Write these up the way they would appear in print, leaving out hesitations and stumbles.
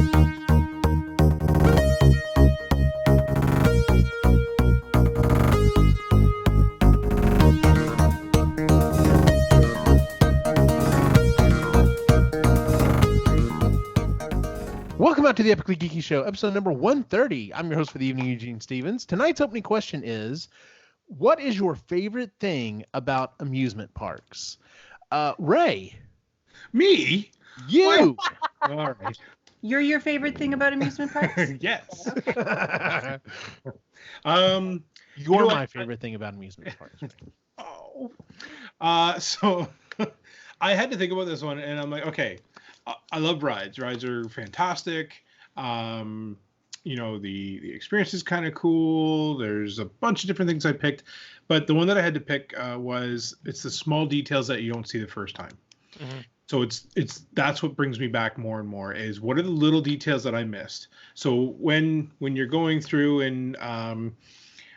Welcome out to the Epically Geeky Show, episode number 130. I'm your host for the evening, Eugene Stevens. Tonight's opening question is, what is your favorite thing about amusement parks? Ray. Me? You. All right. You're your favorite thing about amusement parks? Yes. You're my favorite thing about amusement parks. So I had to think about this one, and I'm like, okay, I love rides. Rides are fantastic. The experience is kind of cool. There's a bunch of different things I picked, but the one that I had to pick was it's the small details that you don't see the first time. Mm-hmm. So that's what brings me back more and more is what are the little details that I missed. So when you're going through and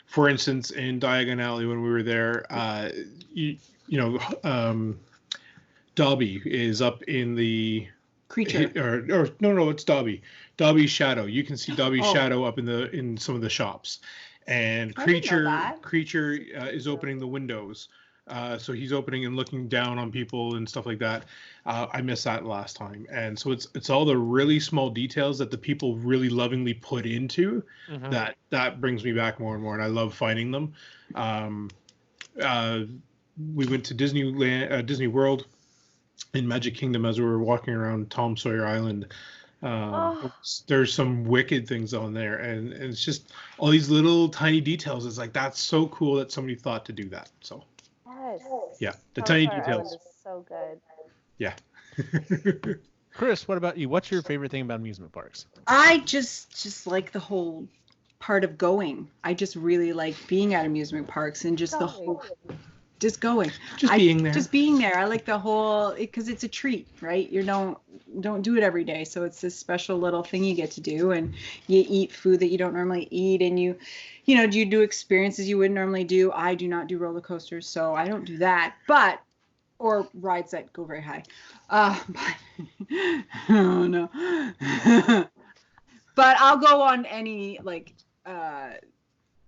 for instance in Diagon Alley when we were there, Dobby is up in the creature no, it's Dobby's shadow. You can see Dobby's shadow up in some of the shops, and creature is opening the windows. So he's opening and looking down on people and stuff like that. I missed that last time, and so it's all the really small details that the people really lovingly put into that brings me back more and more, and I love finding them. We went to Disney World in Magic Kingdom as we were walking around Tom Sawyer Island. There's some wicked things on there, and it's just all these little tiny details. It's like that's so cool that somebody thought to do that. So. Yeah, the tiny details. Is so good. Yeah. Chris, what about you? What's your favorite thing about amusement parks? I just like the whole part of going. I just really like being at amusement parks and just being there. I like the whole, because it's a treat, right? You don't do it every day, so it's this special little thing you get to do, and you eat food that you don't normally eat, and you do experiences you wouldn't normally do. I do not do roller coasters, so I don't do that, or rides that go very high. Oh no. But I'll go on any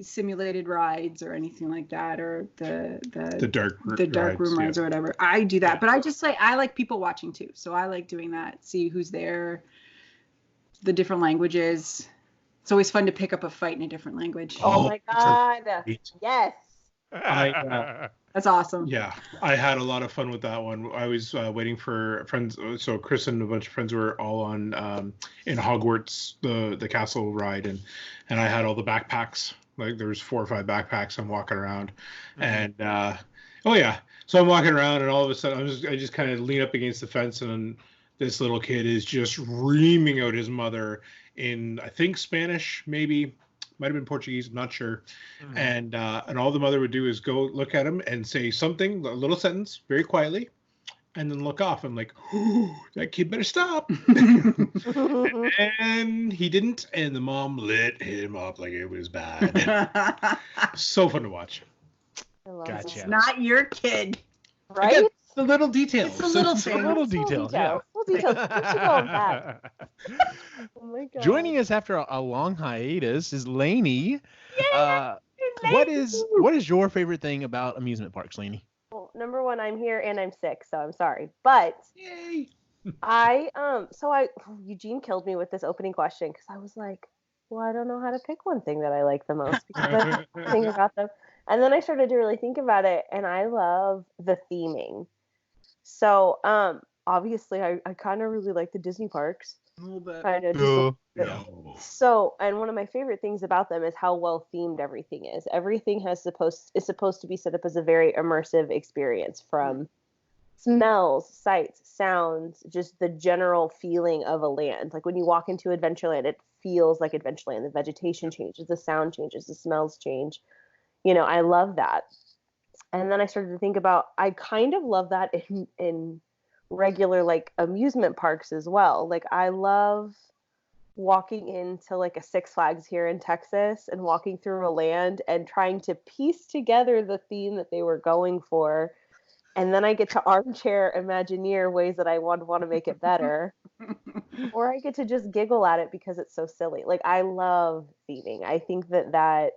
simulated rides or anything like that, or the dark room rides or whatever. I do that, but I like people watching too. So I like doing that. See who's there, the different languages. It's always fun to pick up a fight in a different language. Oh my God! Yes. That's awesome. Yeah, I had a lot of fun with that one. I was waiting for friends. So Chris and a bunch of friends were all on in Hogwarts, the castle ride, and I had all the backpacks. Like there's 4 or 5 backpacks. I'm walking around, and so I'm walking around, and all of a sudden I just kind of lean up against the fence, and this little kid is just reaming out his mother in, I think, Spanish, maybe, might have been Portuguese, I'm not sure. And all the mother would do is go look at him and say something, a little sentence, very quietly, and then look off. I'm like, oh, that kid better stop. And he didn't, and the mom lit him up like it was bad. So fun to watch. Gotcha. It's not your kid. Right? Again, the little details. It's the little things. Little details, yeah. Little details. What you going back? Oh my God. Joining us after a long hiatus is Lainey. Yeah, what is your favorite thing about amusement parks, Lainey? Well, number one, I'm here and I'm sick, so I'm sorry. But Yay! Eugene killed me with this opening question because I was like, well, I don't know how to pick one thing that I like the most because I think about them. And then I started to really think about it, and I love the theming. So, obviously, I kind of really like the Disney parks. A little bit. Kind of. No. So, and one of my favorite things about them is how well themed everything is. Everything is supposed to be set up as a very immersive experience, from smells, sights, sounds, just the general feeling of a land. Like when you walk into Adventureland, it feels like Adventureland. The vegetation changes, the sound changes, the smells change. I love that. And then I started to think about, I kind of love that in regular amusement parks as well. Like I love walking into a Six Flags here in Texas and walking through a land and trying to piece together the theme that they were going for. And then I get to armchair Imagineer ways that I want to make it better. or I get to just giggle at it because it's so silly. Like, I love theming. I think that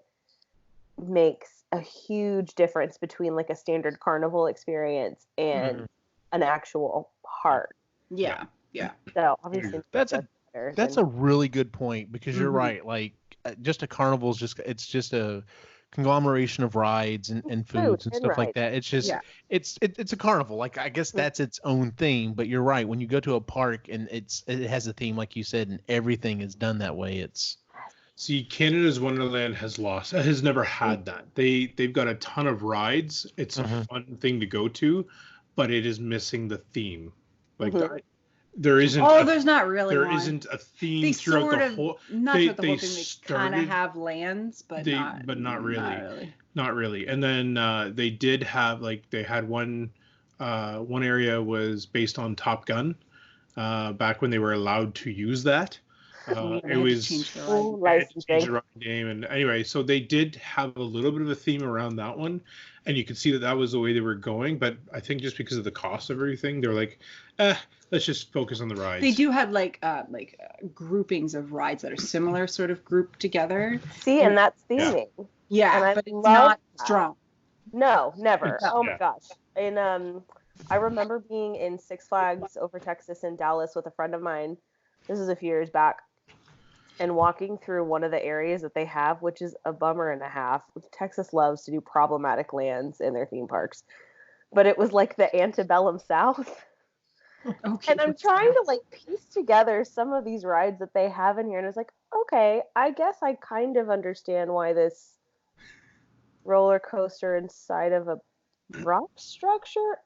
makes a huge difference between like a standard carnival experience and an actual park. Yeah. So obviously That's a really good point, because you're right. Like, just a carnival is it's just a conglomeration of rides and foods and stuff like that. It's just it's a carnival. Like, I guess that's its own theme. But you're right. When you go to a park and it has a theme, like you said, and everything is done that way, it's. See, Canada's Wonderland has never had that. They've got a ton of rides. It's a fun thing to go to, but it is missing the theme. Like there isn't. There's not really. There one. isn't a theme they throughout the whole. Not throughout the whole thing. They kind of have lands, but not really. Not really. And then they did have they had one area was based on Top Gun, back when they were allowed to use that. It was licensing name, and anyway, so they did have a little bit of a theme around that one, and you could see that was the way they were going. But I think just because of the cost of everything, they're like, let's just focus on the rides. They do have groupings of rides that are similar, sort of grouped together. See, and that's theming. Yeah, but it's not strong. No, never. Oh my gosh. And I remember being in Six Flags over Texas in Dallas with a friend of mine. This is a few years back. And walking through one of the areas that they have, which is a bummer and a half. Texas loves to do problematic lands in their theme parks. But it was like the antebellum South. Okay, and I'm trying to piece together some of these rides that they have in here. And it's like, okay, I guess I kind of understand why this roller coaster inside of a rock structure.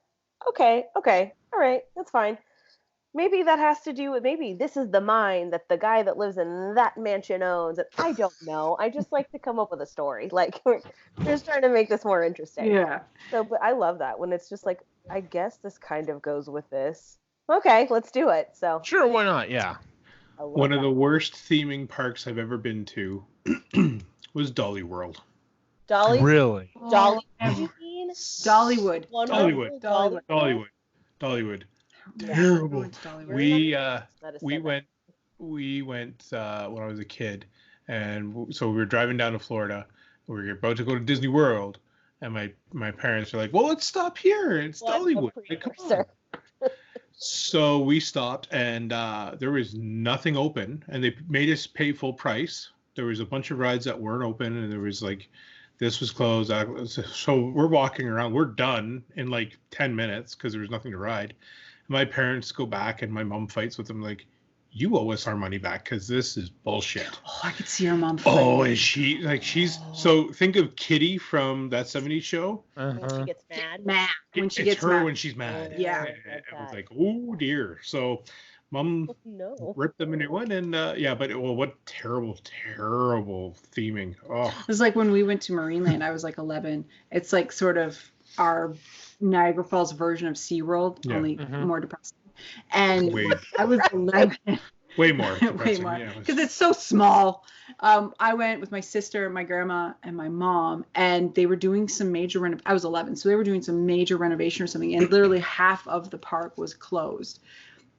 Okay, all right, that's fine. Maybe that has to do with, maybe this is the mine that the guy that lives in that mansion owns. And I don't know. I just like to come up with a story. We're just trying to make this more interesting. Yeah. So, but I love that when it's just I guess this kind of goes with this. Okay, let's do it. So sure, why not? Yeah. One of the worst theming parks I've ever been to was Dolly World. Really? Dollywood. Dollywood. Terrible. We went when I was a kid, and so we were driving down to Florida. We were about to go to Disney World, and my parents were like, "Well, let's stop here. It's Dollywood. Come on." So we stopped, and there was nothing open, and they made us pay full price. There was a bunch of rides that weren't open, and there was this was closed. So we're walking around. We're done in 10 minutes because there was nothing to ride. My parents go back, and my mom fights with them you owe us our money back because this is bullshit. Oh, I could see her mom fight. Oh, and she's so think of Kitty from that 70s show. When she gets mad. When she's mad. Yeah. It was oh dear. So mom ripped them a new one, and what terrible theming. Oh. It was like when we went to Marineland. I was 11. It's sort of our Niagara Falls version of SeaWorld, only more depressing. And I was 11. Way more. Way more. Because it's so small. I went with my sister, my grandma, and my mom, and they were doing some major I was 11, so they were doing some major renovation or something, and literally half of the park was closed.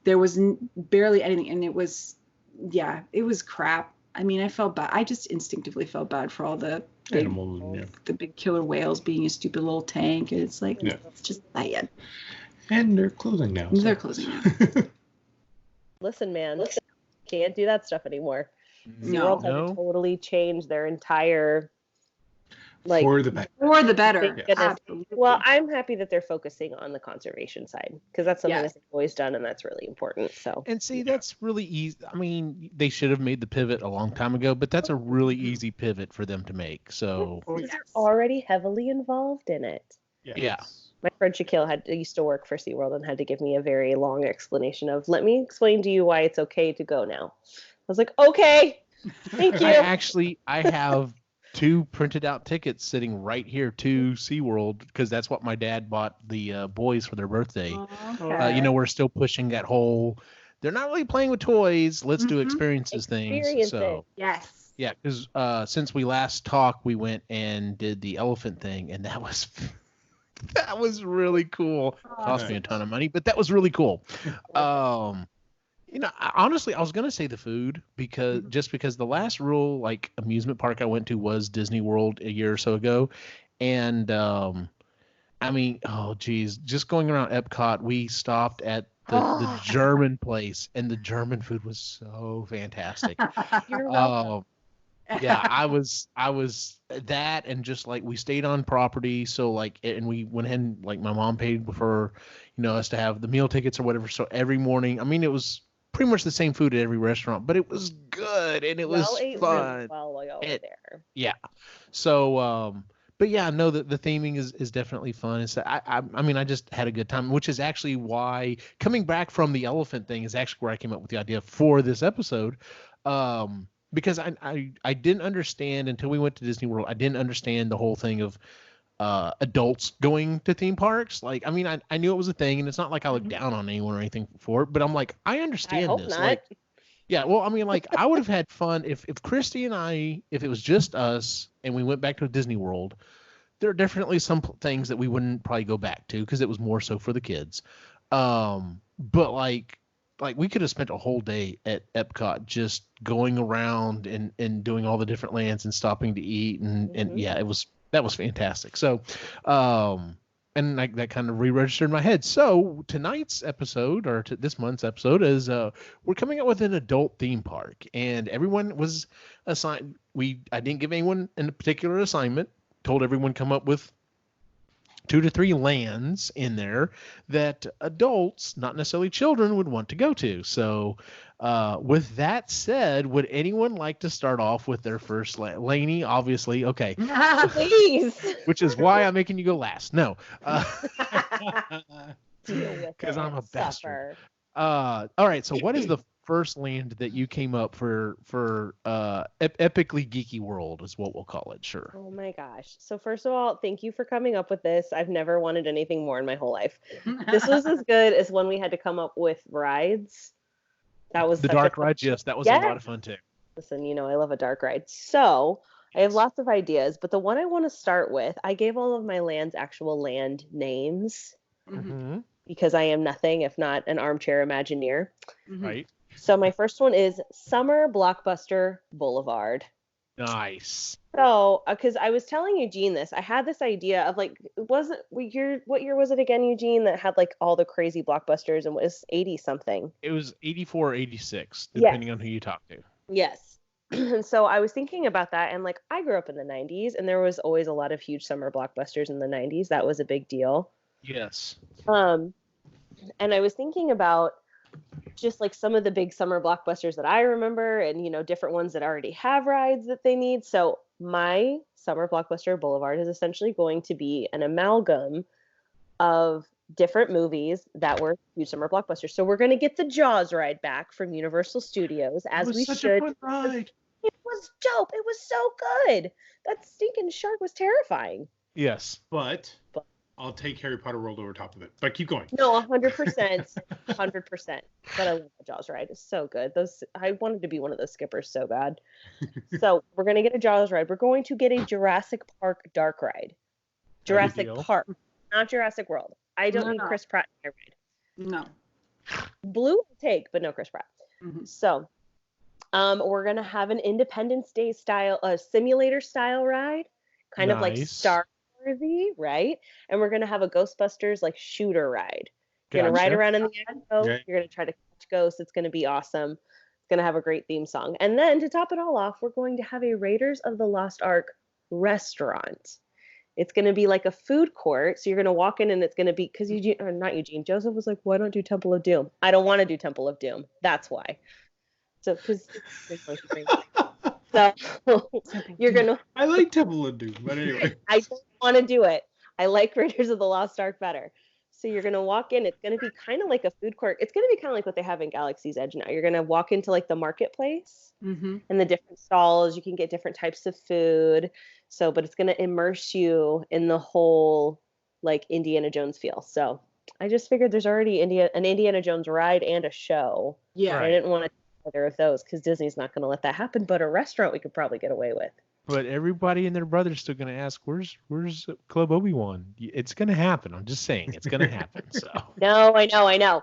There was barely anything, and it was crap. I mean, I felt bad. I just instinctively felt bad for all the animals, the big killer whales being a stupid little tank, and it's it's just sad. And they're closing now. They're closing now. Listen, man, can't do that stuff anymore. No. SeaWorld had to totally change their entire for the better. For the better. Well, I'm happy that they're focusing on the conservation side because that's something that they've always done, and that's really important. So. And see, that's really easy. I mean, they should have made the pivot a long time ago, but that's a really easy pivot for them to make. So. They're already heavily involved in it. Yeah. My friend Shaquille used to work for SeaWorld and had to give me a very long explanation of, let me explain to you why it's okay to go now. I was like, okay, thank you. I have 2 printed out tickets sitting right here to SeaWorld because that's what my dad bought the boys for their birthday. Okay. We're still pushing that whole, they're not really playing with toys. Let's do experiences things. So yes. Yeah, because since we last talked, we went and did the elephant thing, and that was really cool. Cost me a ton of money, but that was really cool. Honestly, I was gonna say the food because the last real like amusement park I went to was Disney World a year or so ago, and I mean, oh geez, just going around Epcot, we stopped at the German place, and the German food was so fantastic. You're welcome. Yeah, I was that, and just like we stayed on property, so like, and we went ahead and like my mom paid for, us to have the meal tickets or whatever. So every morning, I mean, it was pretty much the same food at every restaurant, but it was good and it was ate fun. really well while y'all were there. Yeah. So, but yeah, no, the theming is definitely fun. And so I mean, I just had a good time, which is actually why coming back from the elephant thing is actually where I came up with the idea for this episode. Because I didn't understand until we went to Disney World. I didn't understand the whole thing of adults going to theme parks. Like, I mean, I knew it was a thing, and it's not like I look down on anyone or anything for it, but I'm like, I understand hope this. not. Like, yeah, well, I mean, like, I would have had fun if Christy and I, if it was just us and we went back to Disney World. There are definitely some things that we wouldn't probably go back to because it was more so for the kids. But like we could have spent a whole day at Epcot just going around and doing all the different lands and stopping to eat and yeah, that was fantastic. So, and that kind of re-registered in my head. So tonight's episode, or this month's episode, is we're coming up with an adult theme park, and everyone was assigned. I didn't give anyone a particular assignment. Told everyone come up with 2 to 3 lands in there that adults, not necessarily children, would want to go to. So, with that said, would anyone like to start off with their first land? Lainey, obviously. Okay. Please. Which is why I'm making you go last. No. Because I'm a bastard. All right. So what is the first land that you came up for Epically Geeky World is what we'll call it. Sure. Oh my gosh. So first of all, thank you for coming up with this. I've never wanted anything more in my whole life. This was as good as when we had to come up with rides. That was the dark rides. Yes, that was a lot of fun too. Listen, I love a dark ride. So I have lots of ideas, but the one I want to start with, I gave all of my lands actual land names because I am nothing if not an armchair Imagineer. Right. So my first one is Summer Blockbuster Boulevard. Nice. So, because I was telling Eugene this, I had this idea of like, what year was it again, Eugene, that had like all the crazy blockbusters and was 80 something? It was 84 or 86, depending on who you talk to. Yes. And so I was thinking about that, and like I grew up in the 90s, and there was always a lot of huge summer blockbusters in the 90s. That was a big deal. Yes. And I was thinking about just like some of the big summer blockbusters that I remember, and different ones that already have rides that they need. So my Summer Blockbuster Boulevard is essentially going to be an amalgam of different movies that were huge summer blockbusters. So we're going to get the Jaws ride back from Universal Studios, as we should. A fun ride. It was dope. It was so good. That stinking shark was terrifying. Yes, but I'll take Harry Potter World over top of it. But keep going. No, 100%. 100%. But I love the Jaws ride. It's so good. I wanted to be one of those skippers so bad. So we're going to get a Jaws ride. We're going to get a Jurassic Park dark ride. Jurassic Park, not Jurassic World. I don't need Chris Pratt in my ride. No. Blue will take, but no Chris Pratt. So we're going to have an Independence Day style, simulator style ride. Kind of like Star Worthy, right? And we're gonna have a Ghostbusters like shooter ride. You're gonna ride around in the expo. Yeah. You're gonna try to catch ghosts. It's gonna be awesome. It's gonna have a great theme song. And then to top it all off, we're going to have a Raiders of the Lost Ark restaurant. It's gonna be like a food court. So you're gonna walk in and it's gonna be because Joseph was like, why don't do Temple of Doom? I don't want to do Temple of Doom. That's why. So because So you're gonna. I like Temple of Doom, but anyway. I don't want to do it. I like Raiders of the Lost Ark better. So you're gonna walk in. It's gonna be kind of like a food court. It's gonna be kind of like what they have in Galaxy's Edge now. You're gonna walk into like the marketplace and the different stalls. You can get different types of food. So, but it's gonna immerse you in the whole like Indiana Jones feel. So I just figured there's already an Indiana Jones ride and a show. Yeah. I didn't want to either of those because Disney's not going to let that happen, but a restaurant we could probably get away with. But everybody and their brother's still going to ask, where's Club Obi-Wan? It's going to happen. I'm just saying it's going to happen. So No, I know.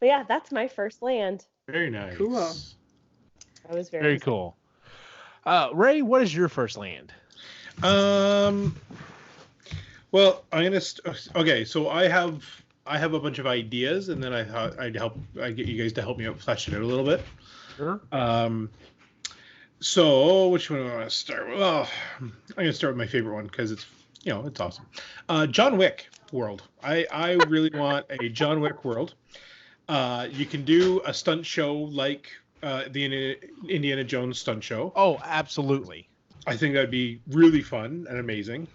But yeah, that's my first land. Very nice. Cool. That was Very cool. Ray, what is your first land? Well, okay. So I have a bunch of ideas, and then I thought I'd get you guys to help me out flesh it out a little bit. Sure. So which one do I want to start with? Well, I'm gonna start with my favorite one because it's it's awesome. John Wick world. I really want a John Wick world. You can do a stunt show like the Indiana Jones stunt show. Oh, absolutely. I think that'd be really fun and amazing.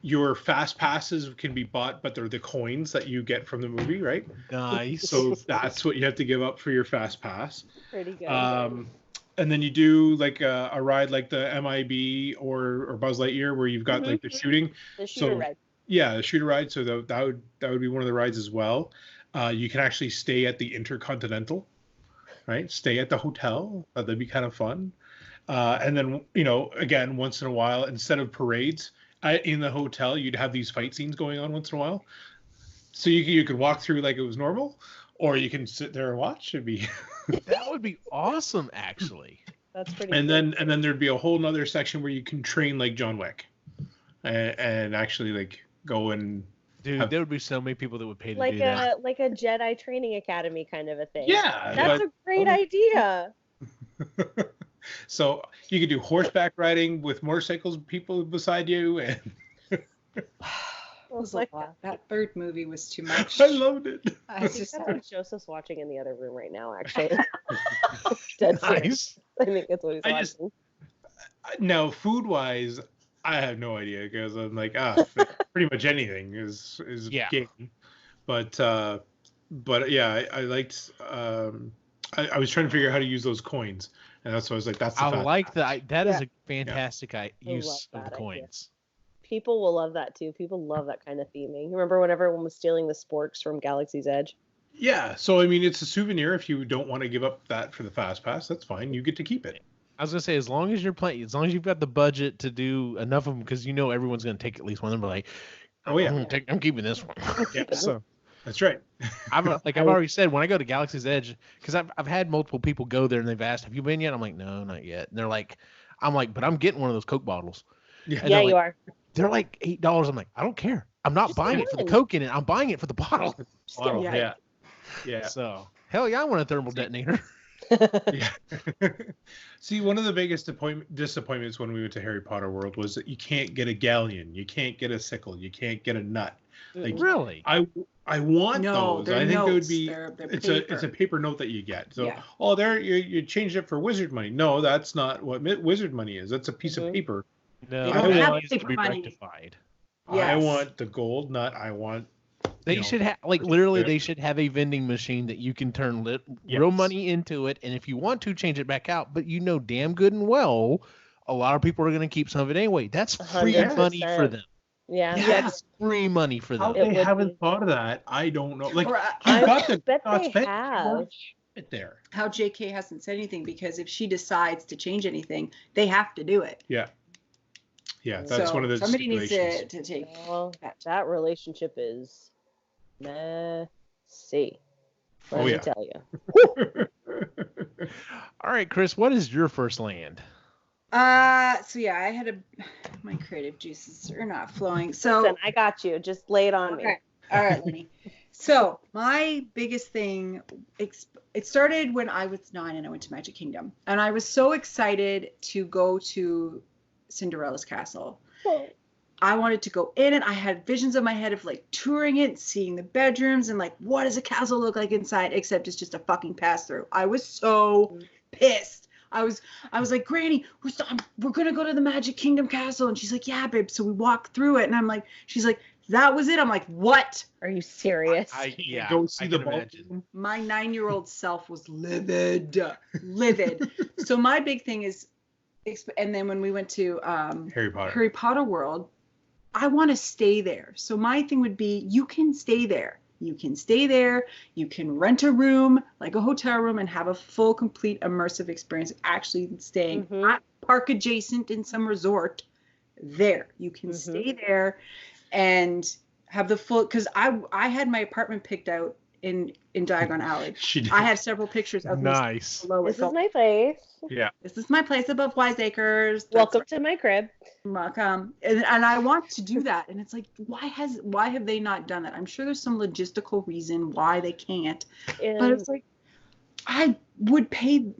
Your fast passes can be bought, but they're the coins that you get from the movie, right? Nice. So that's what you have to give up for your fast pass. Pretty good. And then you do like a ride like the MIB or Buzz Lightyear, where you've got like the shooting. The shooter ride. Yeah, the shooter ride. So that would be one of the rides as well. You can actually stay at the Intercontinental, right? Stay at the hotel. That'd be kind of fun. And then again, once in a while, instead of parades in the hotel, you'd have these fight scenes going on once in a while. So you could walk through like it was normal, or you can sit there and watch. It'd be that would be awesome, actually. That's pretty. And then there'd be a whole nother section where you can train like John Wick, and actually like go and. Dude, there would be so many people that would pay to like do that. Like a Jedi training academy kind of a thing. Yeah, that's a great idea. So you could do horseback riding with motorcycles, people beside you, and was like that third movie was too much. I loved it. I think that's what Joseph's watching in the other room right now, actually. Dead Nice. I think that's what he's watching. Now, food-wise, I have no idea because I'm like, pretty much anything is game. But yeah, I liked. I was trying to figure out how to use those coins, and that's why I was like, that's. I like that. That is a fantastic use of the coins. People will love that too. People love that kind of theming. Remember when everyone was stealing the sporks from Galaxy's Edge? Yeah. So I mean, it's a souvenir. If you don't want to give up that for the fast pass, that's fine. You get to keep it. I was gonna say, as long as you're playing, as long as you've got the budget to do enough of them, because everyone's gonna take at least one of them. Like, oh yeah, I'm keeping this one. Yeah. So that's right. I've already said, when I go to Galaxy's Edge, because I've had multiple people go there and they've asked, "Have you been yet?" I'm like, "No, not yet." And they're like, but I'm getting one of those Coke bottles. Yeah, you are. They're like $8. I'm like, I don't care. I'm not buying it for the Coke in it. I'm buying it for the bottle. Yeah. So hell yeah, I want a thermal detonator. Yeah. See, one of the biggest disappointments when we went to Harry Potter World was that you can't get a galleon, you can't get a sickle, you can't get a nut. Like, really? I want those. I think notes. it would be. They're it's a paper note that you get. So yeah. There you changed it for wizard money. No, that's not what wizard money is. That's a piece of paper. No, I want it to be rectified. Yes. I want the gold nut. I want. They should have they should have a vending machine that you can turn real money into it, and if you want to, change it back out. But damn good and well, a lot of people are going to keep some of it anyway. That's free 100%. money for them. Yeah, that's free money for them. How they haven't thought of that, I don't know. Like, you got the bet they have it there. How JK hasn't said anything, because if she decides to change anything, they have to do it. Yeah. Yeah, that's one of the somebody needs to take that relationship is messy. Let me tell you. All right, Chris, what is your first land? So yeah, I had my creative juices are not flowing. So listen, I got you. Just lay it on me. All right, Lenny. So my biggest thing, it started when I was 9 and I went to Magic Kingdom, and I was so excited to go to Cinderella's castle. I wanted to go in it. I had visions in my head of like touring it, seeing the bedrooms, and like, what does a castle look like inside? Except it's just a fucking pass through. I was so pissed. I was like, Granny, we're gonna go to the Magic Kingdom castle, and she's like, yeah, babe. So we walk through it, and I'm like, she's like, that was it. I'm like, what? Are you serious? Go see the imagine. My 9-year-old self was livid. So my big thing is, and then when we went to Harry Potter World, I want to stay there. So my thing would be, you can stay there. You can stay there. You can rent a room, like a hotel room, and have a full, complete, immersive experience of actually staying not park adjacent in some resort. There, you can stay there and have the full. Because I had my apartment picked out in Diagon Alley. She did. I have several pictures of me Nice. below it. This is my place. Yeah. This is my place above Wiseacres. Welcome to my crib. Welcome. And I want to do that. And it's like, why have they not done that? I'm sure there's some logistical reason why they can't. But it's like, I would pay.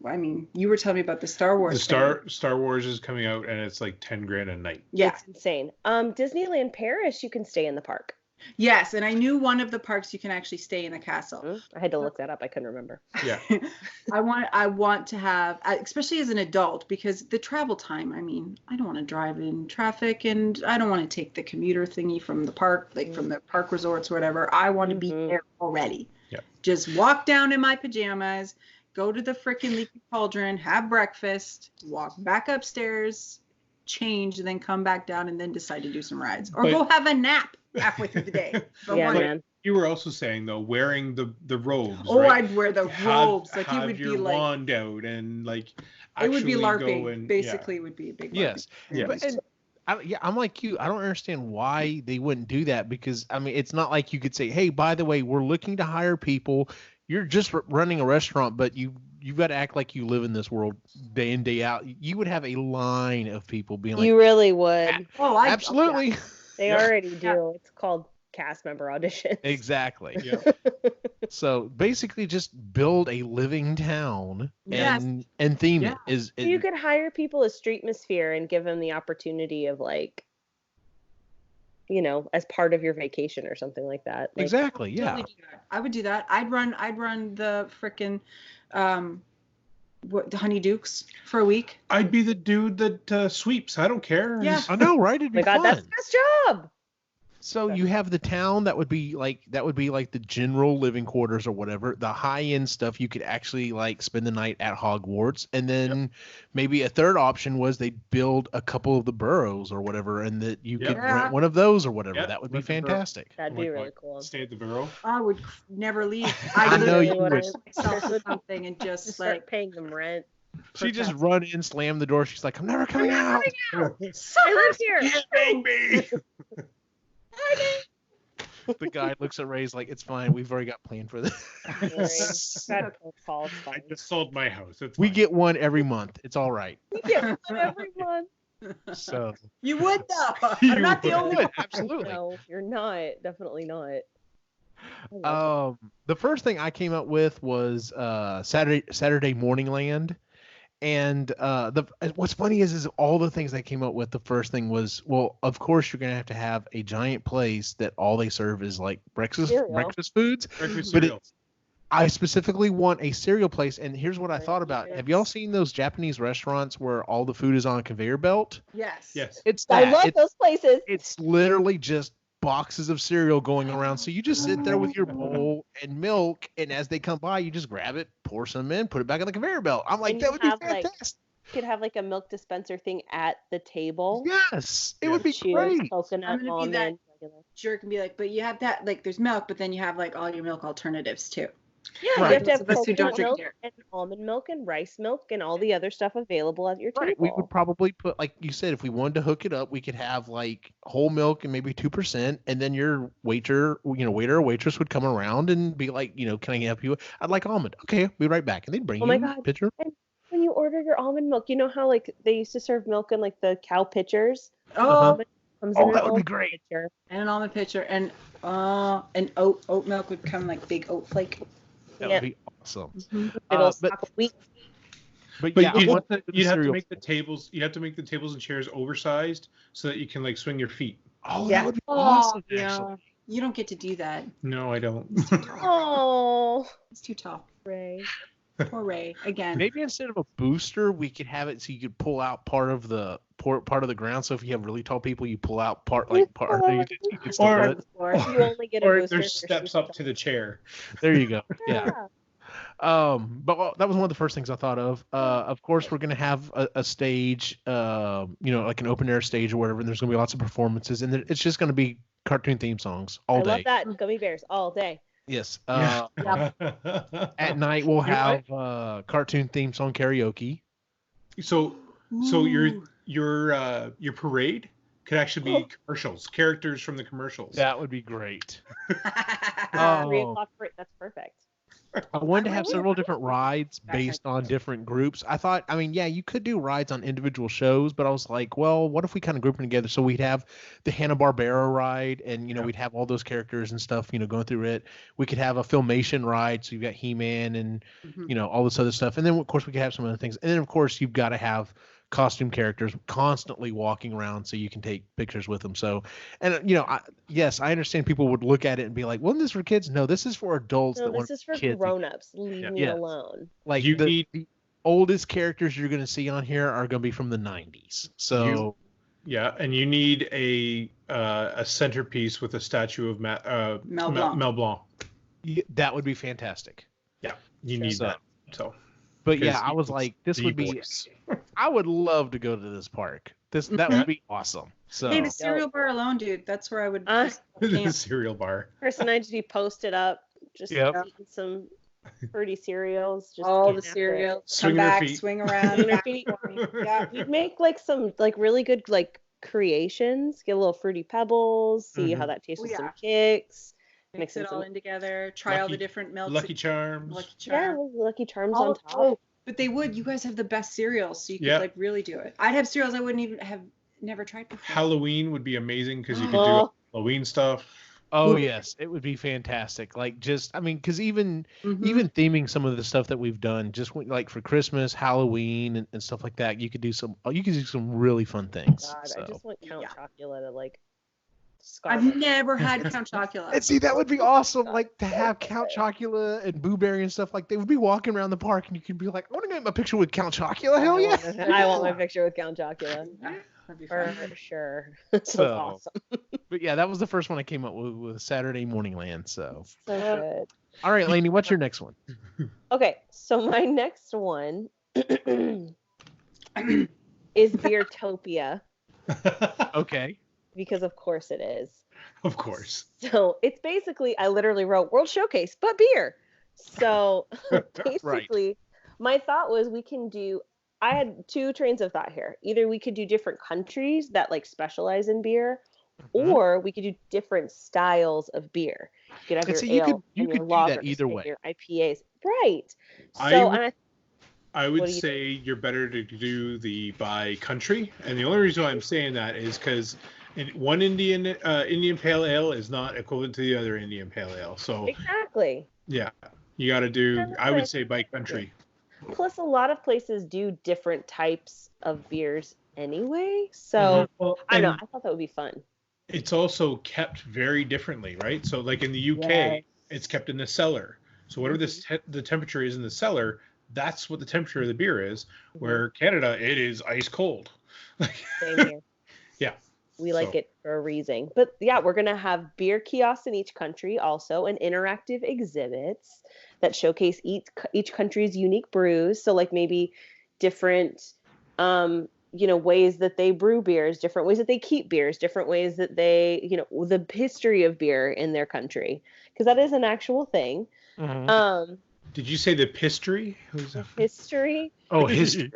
I mean, you were telling me about the Star Wars. Star Wars is coming out, and it's like $10,000 a night. Yeah, it's insane. Disneyland Paris, you can stay in the park. Yes, and I knew one of the parks you can actually stay in the castle. I had to look that up. I couldn't remember. Yeah. I want to have, especially as an adult, because the travel time. I mean, I don't want to drive in traffic, and I don't want to take the commuter thingy from the park, like from the park resorts, or whatever. I want to be there already. Yeah. Just walk down in my pajamas, go to the frickin' Leaky Cauldron, have breakfast, walk back upstairs, change, and then come back down, and then decide to do some rides, or go have a nap halfway through the day. Yeah, man. You were also saying though, wearing the robes. Oh, right? I'd wear the robes. Like it have would your be like wand out and like. It would be actually LARPing. go and- Basically, it would be a big LARPing. Yes. Yeah. But, I'm like you. I don't understand why they wouldn't do that, because I mean, it's not like you could say, "Hey, by the way, we're looking to hire people. You're just running a restaurant, but you've got to act like you live in this world day in, day out." You would have a line of people being like, You really would. Oh, absolutely. Yeah. They Yeah. already do. It's called cast member auditions. Exactly. Yeah. So basically, just build a living town and theme Yeah. it. You could hire people as Streetmosphere and give them the opportunity of like, as part of your vacation or something like that. Like, Exactly. Yeah. Totally do that. I would do that. I'd run the frickin' the Honey Dukes for a week. I'd be the dude that sweeps. I don't care. Yeah. I know, right? It'd Oh my be God, fun. that's the best job. So you have the town that would be like the general living quarters or whatever. The high end stuff you could actually like spend the night at Hogwarts, and then maybe a third option was they build a couple of the burrows or whatever, and that you could rent one of those or whatever. Yeah, That would be rent the burrow. fantastic. That'd be really cool. Stay at the Burrow. I would never leave. I know literally you would would. myself or something and just Just start like paying them rent. She just run in, slam the door. She's like, "I'm never coming out." I live here. Bang me. The guy looks at Ray's like, "It's fine. We've already got planned for this." Got a call. It's I fine. just sold my house. It's We fine. get one every month. It's all right. We get one every month. So You would though. You I'm not the would. only one. absolutely. No, you're not. Definitely not. I love The first thing I came up with was Saturday Morning Land, and what's funny is all the things I came up with. The first thing was, well, of course you're gonna have a giant place that all they serve is like breakfast Cereal. foods. Breakfast But cereal. I specifically want a cereal place, and here's what I Right. thought about. Have y'all seen those Japanese restaurants where all the food is on a conveyor belt? Yes. Yes. It's I that. love those places. It's literally just boxes of cereal going around. So you just sit there with your bowl and milk, and as they come by, you just grab it, pour some in, put it back on the conveyor belt. I'm like, And that you would be have, like, fantastic. You could have like a milk dispenser thing at the table. Yes, it would be Cheers, great. coconut, I'm gonna be almond, that- regular. Jerk and be like, but you have that, like there's milk, but then you have like all your milk alternatives too. Yeah, Right. you have to have Those of us who don't coconut drink milk dairy. and almond milk and rice milk and all the other stuff available at your Right. table. We would probably put, like you said, if we wanted to hook it up, we could have like whole milk and maybe 2%, and then your waiter or waitress would come around and be like, can I help you? I'd like almond. Okay, I'll be right back, and they'd bring Oh you my a God. pitcher. When you order your almond milk, you know how like they used to serve milk in like the cow pitchers? Oh, Comes Oh, in that an would be almond great. pitcher. and an almond pitcher, and oat milk would come like big oat flake. That Yeah. would be awesome. Big old but- stock of wheat. But But yeah, I you'd, want the you'd have to cereal. make the tables. You'd have to make the tables and chairs oversized so that you can like swing your feet. Oh, Yeah. that would be Oh, awesome. yeah. Actually. You don't get to do that. No, I don't. Oh, It's too tall. Ray. Poor Ray again. Maybe instead of a booster, we could have it so you could pull out part of the ground. So if you have really tall people, you pull out part. You can still Or- do it. Or You only get a or booster. there's steps up to the chair. There you go. Yeah. Yeah. But that was one of the first things I thought of. Of course, we're gonna have a stage, like an open air stage or whatever. And there's gonna be lots of performances, and it's just gonna be cartoon theme songs all I day. love that. Gummy bears all day. Yes. Yeah. At night we'll You know have cartoon theme song karaoke. So your parade could actually be commercials, characters from the commercials. That would be great. 3:00 break. That's perfect. I wanted to have several different rides based on different groups. I thought, I mean, yeah, you could do rides on individual shows, but I was like, well, what if we kind of group them together? So we'd have the Hanna-Barbera ride, and, you know, we'd have all those characters and stuff, you know, going through it. We could have a Filmation ride, so you've got He-Man and, you know, all this other stuff. And then, of course, we could have some other things. And then, of course, you've got to have costume characters constantly walking around so you can take pictures with them. So, and you know, yes, I understand people would look at it and be like, "Wasn't this for kids?" No, this is for adults. No, this is for grown-ups. Leave me alone. Like the oldest characters you're going to see on here are going to be from the 90s. So, and you need a centerpiece with a statue of Mel Blanc. That would be fantastic. Yeah, you need that. So. But yeah, I was like, this would be. I would love to go to this park. That would be awesome. So hey, the cereal bar alone, dude. That's where I would. The cereal bar. Chris and I just be posted up, just eating some fruity cereals. Just all the cereals. Come back, swing around. Yeah, we'd make like some like really good like creations. Get a little fruity pebbles. See how that tastes with some kicks. Mix it all in together. Try all the different milks. Lucky Charms. Yeah, Lucky Charms on top. Oh, but you guys have the best cereals, so you could like really do it. I'd have cereals I wouldn't even have never tried before. Halloween would be amazing because you could do Halloween stuff. Oh yes, it would be fantastic. Like just, I mean, because even theming some of the stuff that we've done, just like for Christmas, Halloween, and stuff like that, you could do some really fun things. God, so. I just want Count Chocula to like. I've never had Count Chocula. And see, that would be awesome. Like to have Count Chocula and Boo Berry and stuff. Like they would be walking around the park, and you could be like, "I want to get my picture with Count Chocula." Hell yeah! I want my picture with Count Chocula. For sure. So awesome. But yeah, that was the first one I came up with Saturday Morning Land. So good. All right, Lainey, what's your next one? Okay, so my next one is Beertopia. Okay. Because of course it is. Of course. So it's basically, I literally wrote World Showcase, but beer. So basically, my thought was I had two trains of thought here. Either we could do different countries that like specialize in beer, or we could do different styles of beer. You could have your ale and your lagers, do that either way. Your IPAs. Right. So I would say you're better to do the by country. And the only reason why I'm saying that is because one Indian Pale Ale is not equivalent to the other Indian Pale Ale. So exactly. Yeah, you got to do. I would say by country. Plus, a lot of places do different types of beers anyway. So I don't know. I thought that would be fun. It's also kept very differently, right? So, like in the UK, it's kept in the cellar. So whatever the temperature is in the cellar, that's what the temperature of the beer is. Where Canada, it is ice cold. Same here. Yeah. We like it for a reason. But yeah, we're going to have beer kiosks in each country also, and interactive exhibits that showcase each country's unique brews. So like maybe different, ways that they brew beers, different ways that they keep beers, different ways that they, the history of beer in their country. Because that is an actual thing. Mm-hmm. Did you say the history? History? Oh, history.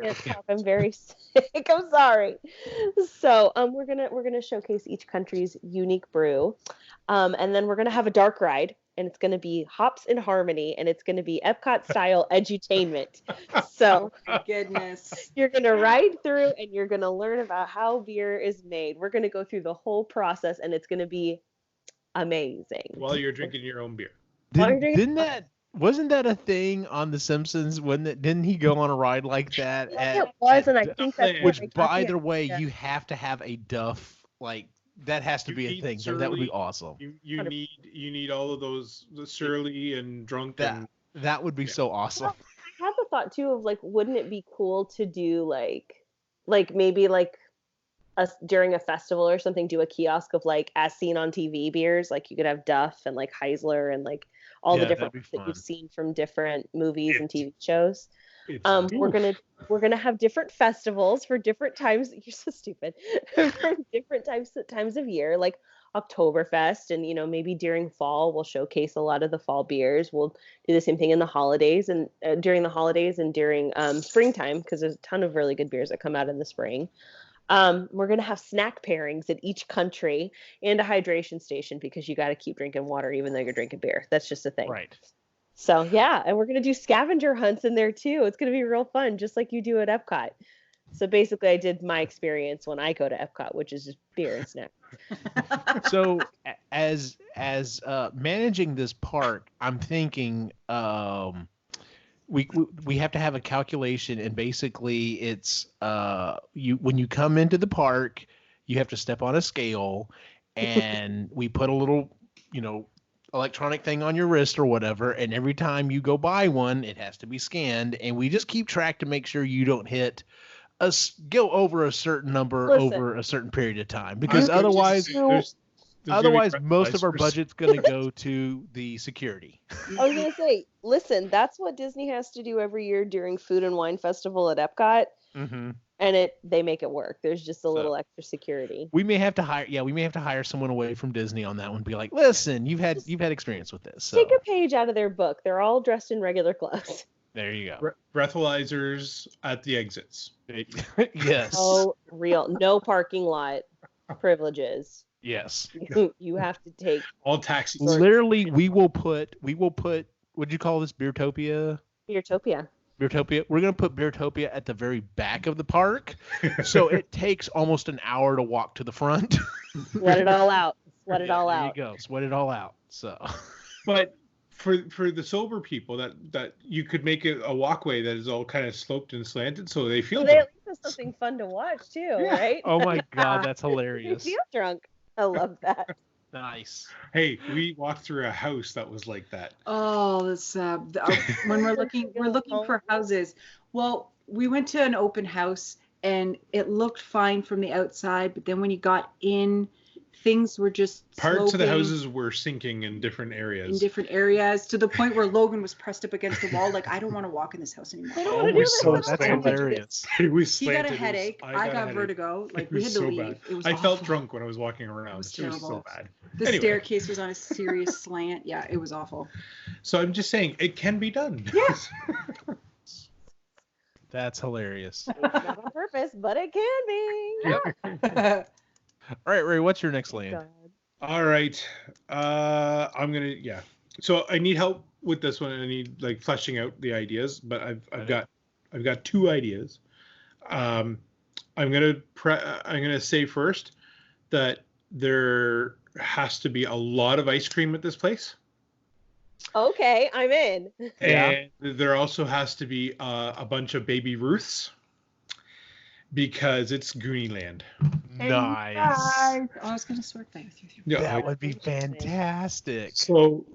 I'm very sick. I'm sorry. So we're gonna showcase each country's unique brew, and then we're gonna have a dark ride, and it's gonna be Hops in Harmony, and it's gonna be Epcot style edutainment. So oh my goodness, you're gonna ride through, and you're gonna learn about how beer is made. We're gonna go through the whole process, and it's gonna be amazing. While you're drinking your own beer. Wasn't that a thing on The Simpsons? Didn't he go on a ride like that? It was, and I think that's which, by the way, you have to have a Duff. Like that has to be a thing. So that would be awesome. You need all of those, the surly and drunk. That would be so awesome. Well, I have the thought too of like, wouldn't it be cool to do like maybe like during a festival or something, do a kiosk of like as seen on TV beers. Like you could have Duff and like Heisler and like all the different that you've seen from different movies and TV shows. We're gonna have different festivals for different times. You're so stupid. For different times of year, like Oktoberfest, and maybe during fall we'll showcase a lot of the fall beers. We'll do the same thing in the holidays and during the holidays and during springtime, because there's a ton of really good beers that come out in the spring. We're going to have snack pairings at each country and a hydration station because you got to keep drinking water even though you're drinking beer. That's just a thing. Right. So, yeah, and we're going to do scavenger hunts in there too. It's going to be real fun, just like you do at Epcot. So basically, I did my experience when I go to Epcot, which is just beer and snack. So as managing this park, I'm thinking we have to have a calculation, and basically it's when you come into the park, you have to step on a scale, and we put a little electronic thing on your wrist or whatever, and every time you go by one, it has to be scanned, and we just keep track to make sure you don't go over a certain number over a certain period of time, because otherwise most of our budget's going to go to the security. I was going to say, listen, that's what Disney has to do every year during Food and Wine Festival at Epcot. Mm-hmm. And they make it work. There's just a little extra security. We may have to hire someone away from Disney on that one. Be like, listen, you've had experience with this. So. Take a page out of their book. They're all dressed in regular clothes. There you go. Breathalyzers at the exits. Yes. Oh, real. No parking lot privileges. Yes. You have to take all taxis. Literally, we will put. What'd you call this? Beertopia. Beertopia. We're gonna put Beertopia at the very back of the park, so it takes almost an hour to walk to the front. Sweat it all out. Sweat it all out. There you go. Sweat it all out. So. But for the sober people, that you could make it a walkway that is all kind of sloped and slanted, so they feel. So they at least have something fun to watch too, right? Oh my God, that's hilarious. You feel drunk. I love that. Nice. Hey, we walked through a house that was like that. Oh, that's when we're looking for houses. Well, we went to an open house and it looked fine from the outside, but then when you got in, things were just parts of the houses were sinking in different areas. To the point where Logan was pressed up against the wall, like, I don't want to walk in this house anymore. That's hilarious. He got a headache. I got vertigo. Like, we had to leave. Bad. It was I awful. felt drunk when I was walking around. It was so bad. The staircase was on a serious slant. Yeah, it was awful. So I'm just saying, it can be done. Yes. That's hilarious. It's not on purpose, but it can be. Yep. All right, Ray, what's your next land? God. All right. I'm going to, So I need help with this one. I need like fleshing out the ideas, but I've got two ideas. I'm going to say first that there has to be a lot of ice cream at this place. Okay, I'm in. And there also has to be a bunch of Baby Ruths because it's Goonie Land. Nice. I was going to sort that with you. Yeah, that would be fantastic. So,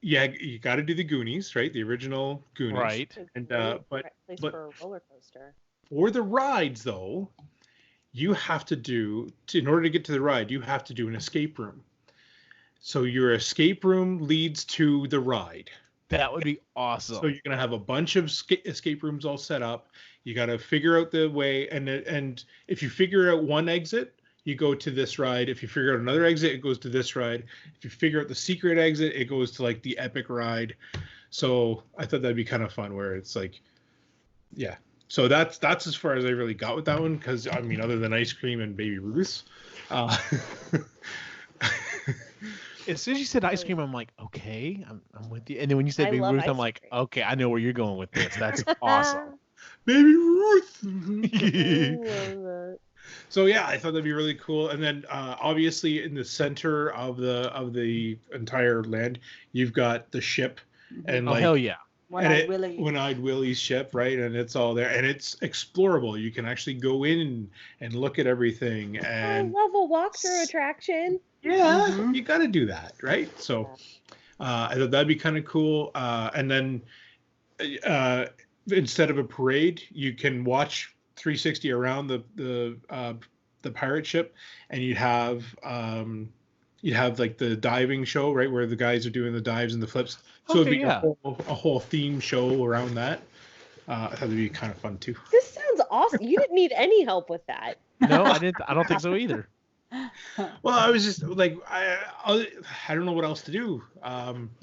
you got to do the Goonies, right? The original Goonies. Right. And place for a roller coaster. For the rides, though, you have to do, in order to get to the ride, you have to do an escape room. So your escape room leads to the ride. That would be awesome. So you're gonna have a bunch of escape rooms all set up. You got to figure out the way, and if you figure out one exit, you go to this ride. If you figure out another exit, it goes to this ride. If you figure out the secret exit, it goes to like the epic ride. So I thought that'd be kind of fun, where it's like, yeah. So that's as far as I really got with that one, because I mean, other than ice cream and Baby Ruth. As soon as you said ice cream, I'm like, okay, I'm with you. And then when you said Baby Ruth, I'm like, okay, I know where you're going with this. That's awesome. Baby Ruth. So yeah, I thought that'd be really cool. And then obviously in the center of the entire land, you've got the ship, and hell yeah, One-Eyed Willie's ship, right? And it's all there, and it's explorable. You can actually go in and look at everything. And I love a walkthrough attraction. Yeah, you got to do that, right? So I thought that'd be kind of cool. And then instead of a parade, you can watch 360 around the pirate ship, and you'd have like the diving show, right, where the guys are doing the dives and the flips. So it'd be a whole theme show around that. I thought it'd be kind of fun too. This sounds awesome. You didn't need any help with that. No, I didn't. I don't think so either. Well, I was just like, I don't know what else to do.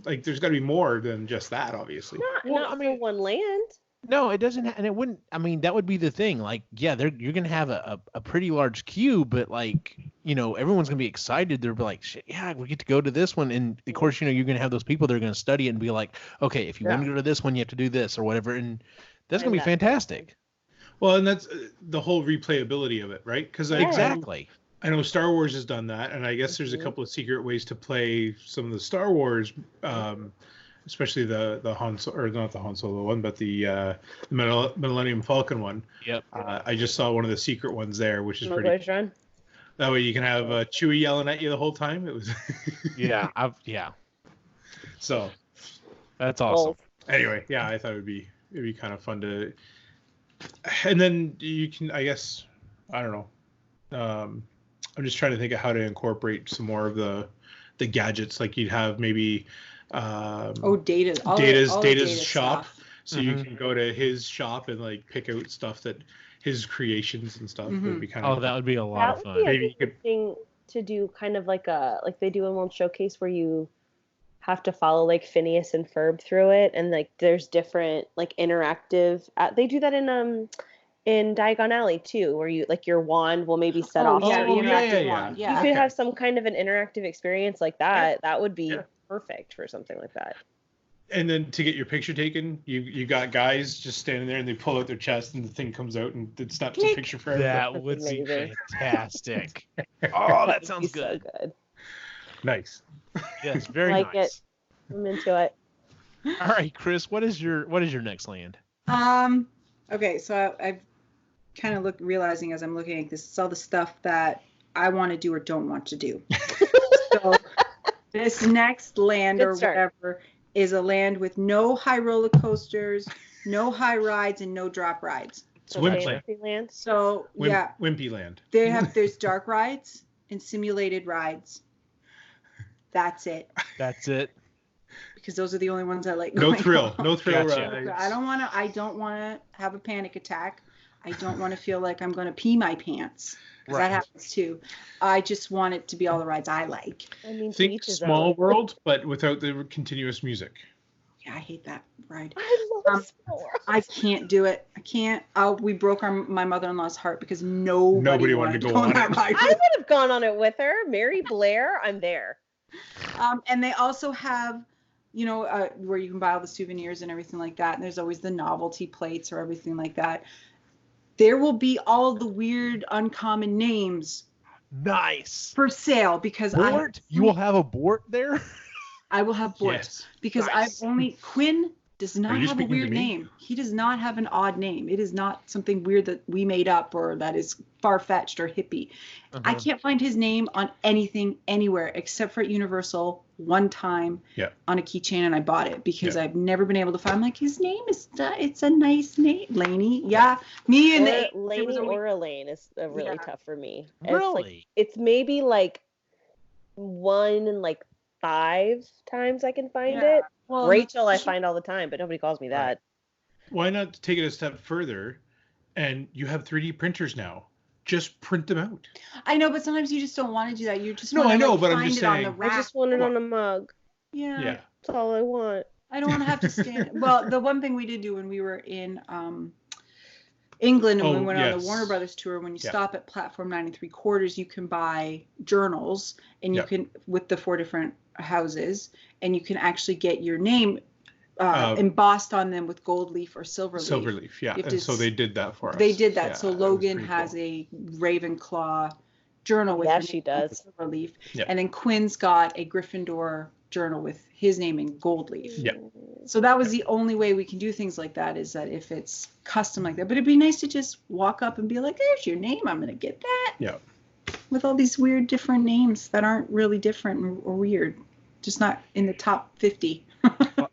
Like, there's got to be more than just that, obviously. Not for one land. No, it doesn't, and it wouldn't. I mean, that would be the thing. Like, yeah, you're gonna have a pretty large queue, but like, everyone's gonna be excited. They'll be like, shit, yeah, we get to go to this one, and of course, you're gonna have those people that are gonna study it and be like, okay, if you want to go to this one, you have to do this or whatever, and that's gonna be fantastic. Well, and that's the whole replayability of it, right? Because exactly. I know Star Wars has done that, and I guess there's a couple of secret ways to play some of the Star Wars, especially the Han Solo, or not the Han Solo one, but the Millennium Falcon one. Yep. I just saw one of the secret ones there, which is pretty. Run. That way you can have Chewie yelling at you the whole time. It was. yeah. So. That's awesome. Anyway, yeah, I thought it'd be kind of fun to. And then you can, I guess, I don't know. I'm just trying to think of how to incorporate some more of the gadgets. Like you'd have maybe Data's shop. Stuff. So you can go to his shop and like pick out stuff that his creations and stuff. Would be kind of that would be a lot of fun. Maybe you could thing to do kind of like they do in one showcase where you have to follow like Phineas and Ferb through it, and like there's different like interactive. They do that in Diagon Alley too, where you like your wand will maybe set off. Yeah. You could have some kind of an interactive experience like that. Yeah. That would be perfect for something like that. And then to get your picture taken, you got guys just standing there and they pull out their chest and the thing comes out and it snaps a picture for everybody. That would be fantastic. Oh, that sounds good. So good. Nice. Yes, very like nice. I'm into it. All right, Chris, what is your next land? Okay, so I've kind of realizing as I'm looking at this, it's all the stuff that I want to do or don't want to do. So this next land or whatever is a land with no high roller coasters, no high rides, and no drop rides. It's Wimpy Land. So Wimpy Land. There's dark rides and simulated rides. That's it. That's it. Because those are the only ones I like. No thrill Gotcha. rides. I don't want to have a panic attack. I don't want to feel like I'm going to pee my pants. Because that happens too. I just want it to be all the rides I like. I mean, think Small World, but without the continuous music. Yeah, I hate that ride. I love Small World. I can't do it. I can't. We broke my mother-in-law's heart because nobody wanted to go on that ride. I would have gone on it with her. Mary Blair, I'm there. And they also have, where you can buy all the souvenirs and everything like that. And there's always the novelty plates or everything like that. There will be all the weird, uncommon names. Nice. For sale because Bort? You will have a Bort there? I will have Bort because nice. Quinn does not have a weird name. He does not have an odd name. It is not something weird that we made up or that is far-fetched or hippie. I can't find his name on anything anywhere except for at Universal one time on a keychain, and I bought it because I've never been able to find. I'm like, his name is it's a nice name, Laney. Yeah, me and Laney or Elaine is really tough for me. Really, it's maybe like 1 in like 5 times I can find it. Well, Rachel, I find all the time, but nobody calls me that. Why not take it a step further? And you have 3D printers now. Just print them out. I know, but sometimes you just don't want to do that. You just but I'm just saying. I just want it on a mug. Yeah. That's all I want. I don't want to have to stand. Well, the one thing we did do when we were in England and we went on the Warner Brothers tour, when you stop at platform 9 3/4, you can buy journals and you can with the 4 different houses, and you can actually get your name embossed on them with gold leaf or silver leaf. Silver leaf, yeah. And so they did that for us. They did that. So Logan has a Ravenclaw journal with silver leaf. Yeah. And then Quinn's got a Gryffindor journal with his name in gold leaf. Yeah. So that was the only way we can do things like that, is that if it's custom like that. But it'd be nice to just walk up and be like, there's your name. I'm going to get that. Yeah. With all these weird different names that aren't really different or weird. Just not in the top 50.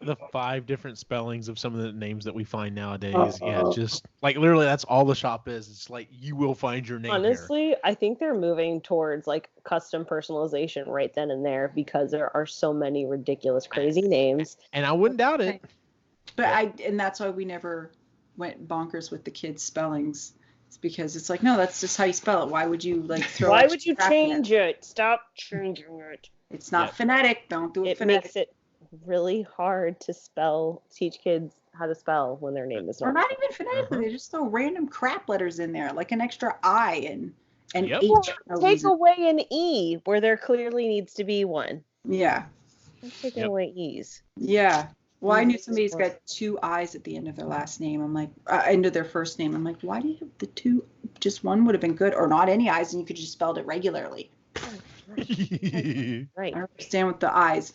The 5 different spellings of some of the names that we find nowadays. Just like literally that's all the shop is. It's like you will find your name. Honestly, I think they're moving towards like custom personalization right then and there because there are so many ridiculous, crazy names. And I wouldn't doubt it. But and that's why we never went bonkers with the kids' spellings. It's because it's like, no, that's just how you spell it. Why would you like throw Why would you change it? Stop changing it. It's not phonetic. Don't do it phonetic. It makes it really hard to teach kids how to spell when their name is Or not. not even phonetically. They just throw random crap letters in there, like an extra I and Yep. H. Well, for no take reason. away an E where there clearly needs to be one. Yeah. I'm taking Yep. away E's. Yeah. Well, I knew E's somebody's one. got 2 I's at the end of their last name. I'm like, end of their first name. I'm like, why do you have the 2? Just one would have been good, or not any I's, and you could just spelled it regularly. Right. I understand with the I's.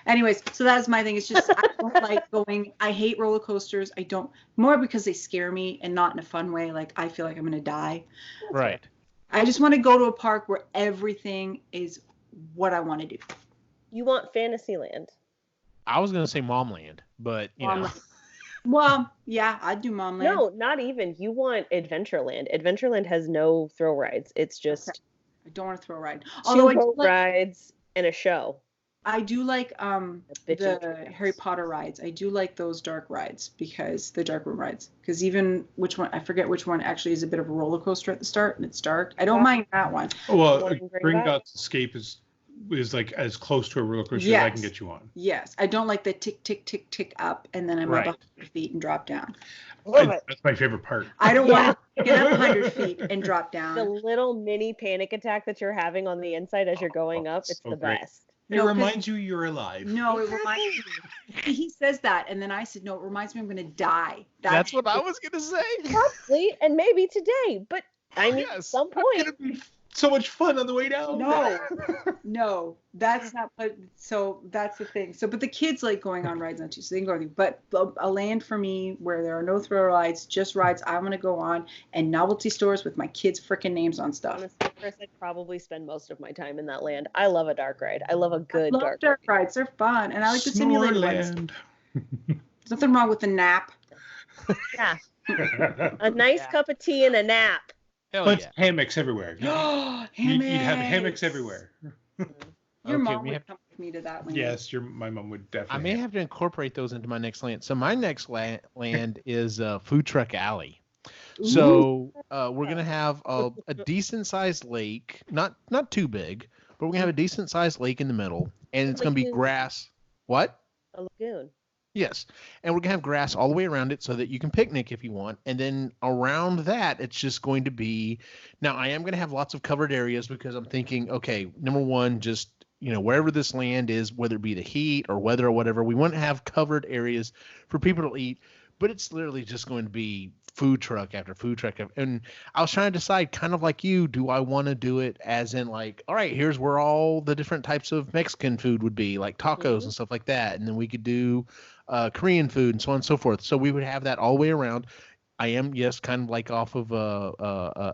Anyways, so that's my thing. It's just I don't like going. I hate roller coasters. I don't, more because they scare me and not in a fun way. Like I feel like I'm gonna die. Right. I just want to go to a park where everything is what I want to do. You want Fantasyland. I was gonna say Momland, but you know. Well, yeah, I'd do Momland. No, not even. You want Adventureland. Adventureland has no thrill rides. It's just Okay. I don't want to throw a ride. Although I do boat like, rides and a show. I do like bitchin' the treehouse. Harry Potter rides. I do like those dark rides because the dark room rides. Because even which one, I forget which one actually is a bit of a roller coaster at the start and it's dark. I don't mind that one. Well, One in Gringotts Escape is like as close to a roller coaster as I Yes. can get you on. Yes, I don't like the tick tick tick tick up and then I'm Right. up 100 feet and drop down. That's my favorite part. I don't want to get up 100 feet and drop The down. little mini panic attack that you're having on the inside as you're going up, it's so the great. best. It No, 'cause- reminds you you're alive. No, it reminds me. He says that, and then I said, no, it reminds me I'm going to die. That's what I was gonna say. Probably, and maybe today, but I mean, at Yes. some It's point. gonna be so much fun on the way down. No, that's not. But so that's the thing. So, but the kids like going on rides on too, so they can go. But a land for me where there are no thrill rides, just rides I want to go on, and novelty stores with my kids' freaking names on stuff. Honestly, Chris, I'd probably spend most of my time in that land. I love a dark ride. I love a good I love dark dark ride. rides. They're fun, and I like the simulated ones. Snoreland. There's nothing wrong with the nap. Yeah, a nice cup of tea and a nap. Hell But yeah. hammocks everywhere. You'd have hammocks everywhere. Your Okay, mom we would have- come with me to that one. Yes, my mom would I definitely. may have to incorporate those into my next land. So my next land is Food Truck Alley. So we're gonna have a decent sized lake, not too big, but we're gonna have a decent sized lake in the middle, and it's gonna be Lagoon. grass. What? A lagoon. Yes, and we're gonna have grass all the way around it so that you can picnic if you want, and then around that it's just going to be. Now I am gonna have lots of covered areas because I'm thinking, okay, number one, just wherever this land is, whether it be the heat or weather or whatever, we want to have covered areas for people to eat. But it's literally just going to be food truck after food truck. And I was trying to decide, kind of like you, do I want to do it as in like, all right, here's where all the different types of Mexican food would be, like tacos and stuff like that. And then we could do Korean food and so on and so forth. So we would have that all the way around. I am, yes, kind of like off of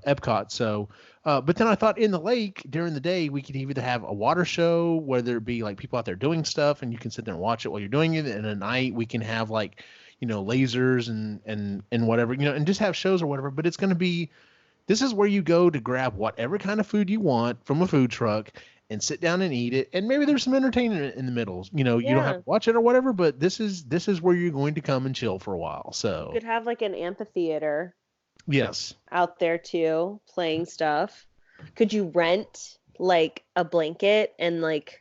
Epcot. So, but then I thought in the lake during the day, we could either have a water show, whether it be like people out there doing stuff and you can sit there and watch it while you're doing it. And at night we can have like, lasers and whatever, and just have shows or whatever. But it's going to be, this is where you go to grab whatever kind of food you want from a food truck and sit down and eat it. And maybe there's some entertainment in the middle. You don't have to watch it or whatever, but this is where you're going to come and chill for a while. So You could have like an amphitheater yes. out there too, playing stuff. Could you rent like a blanket and like?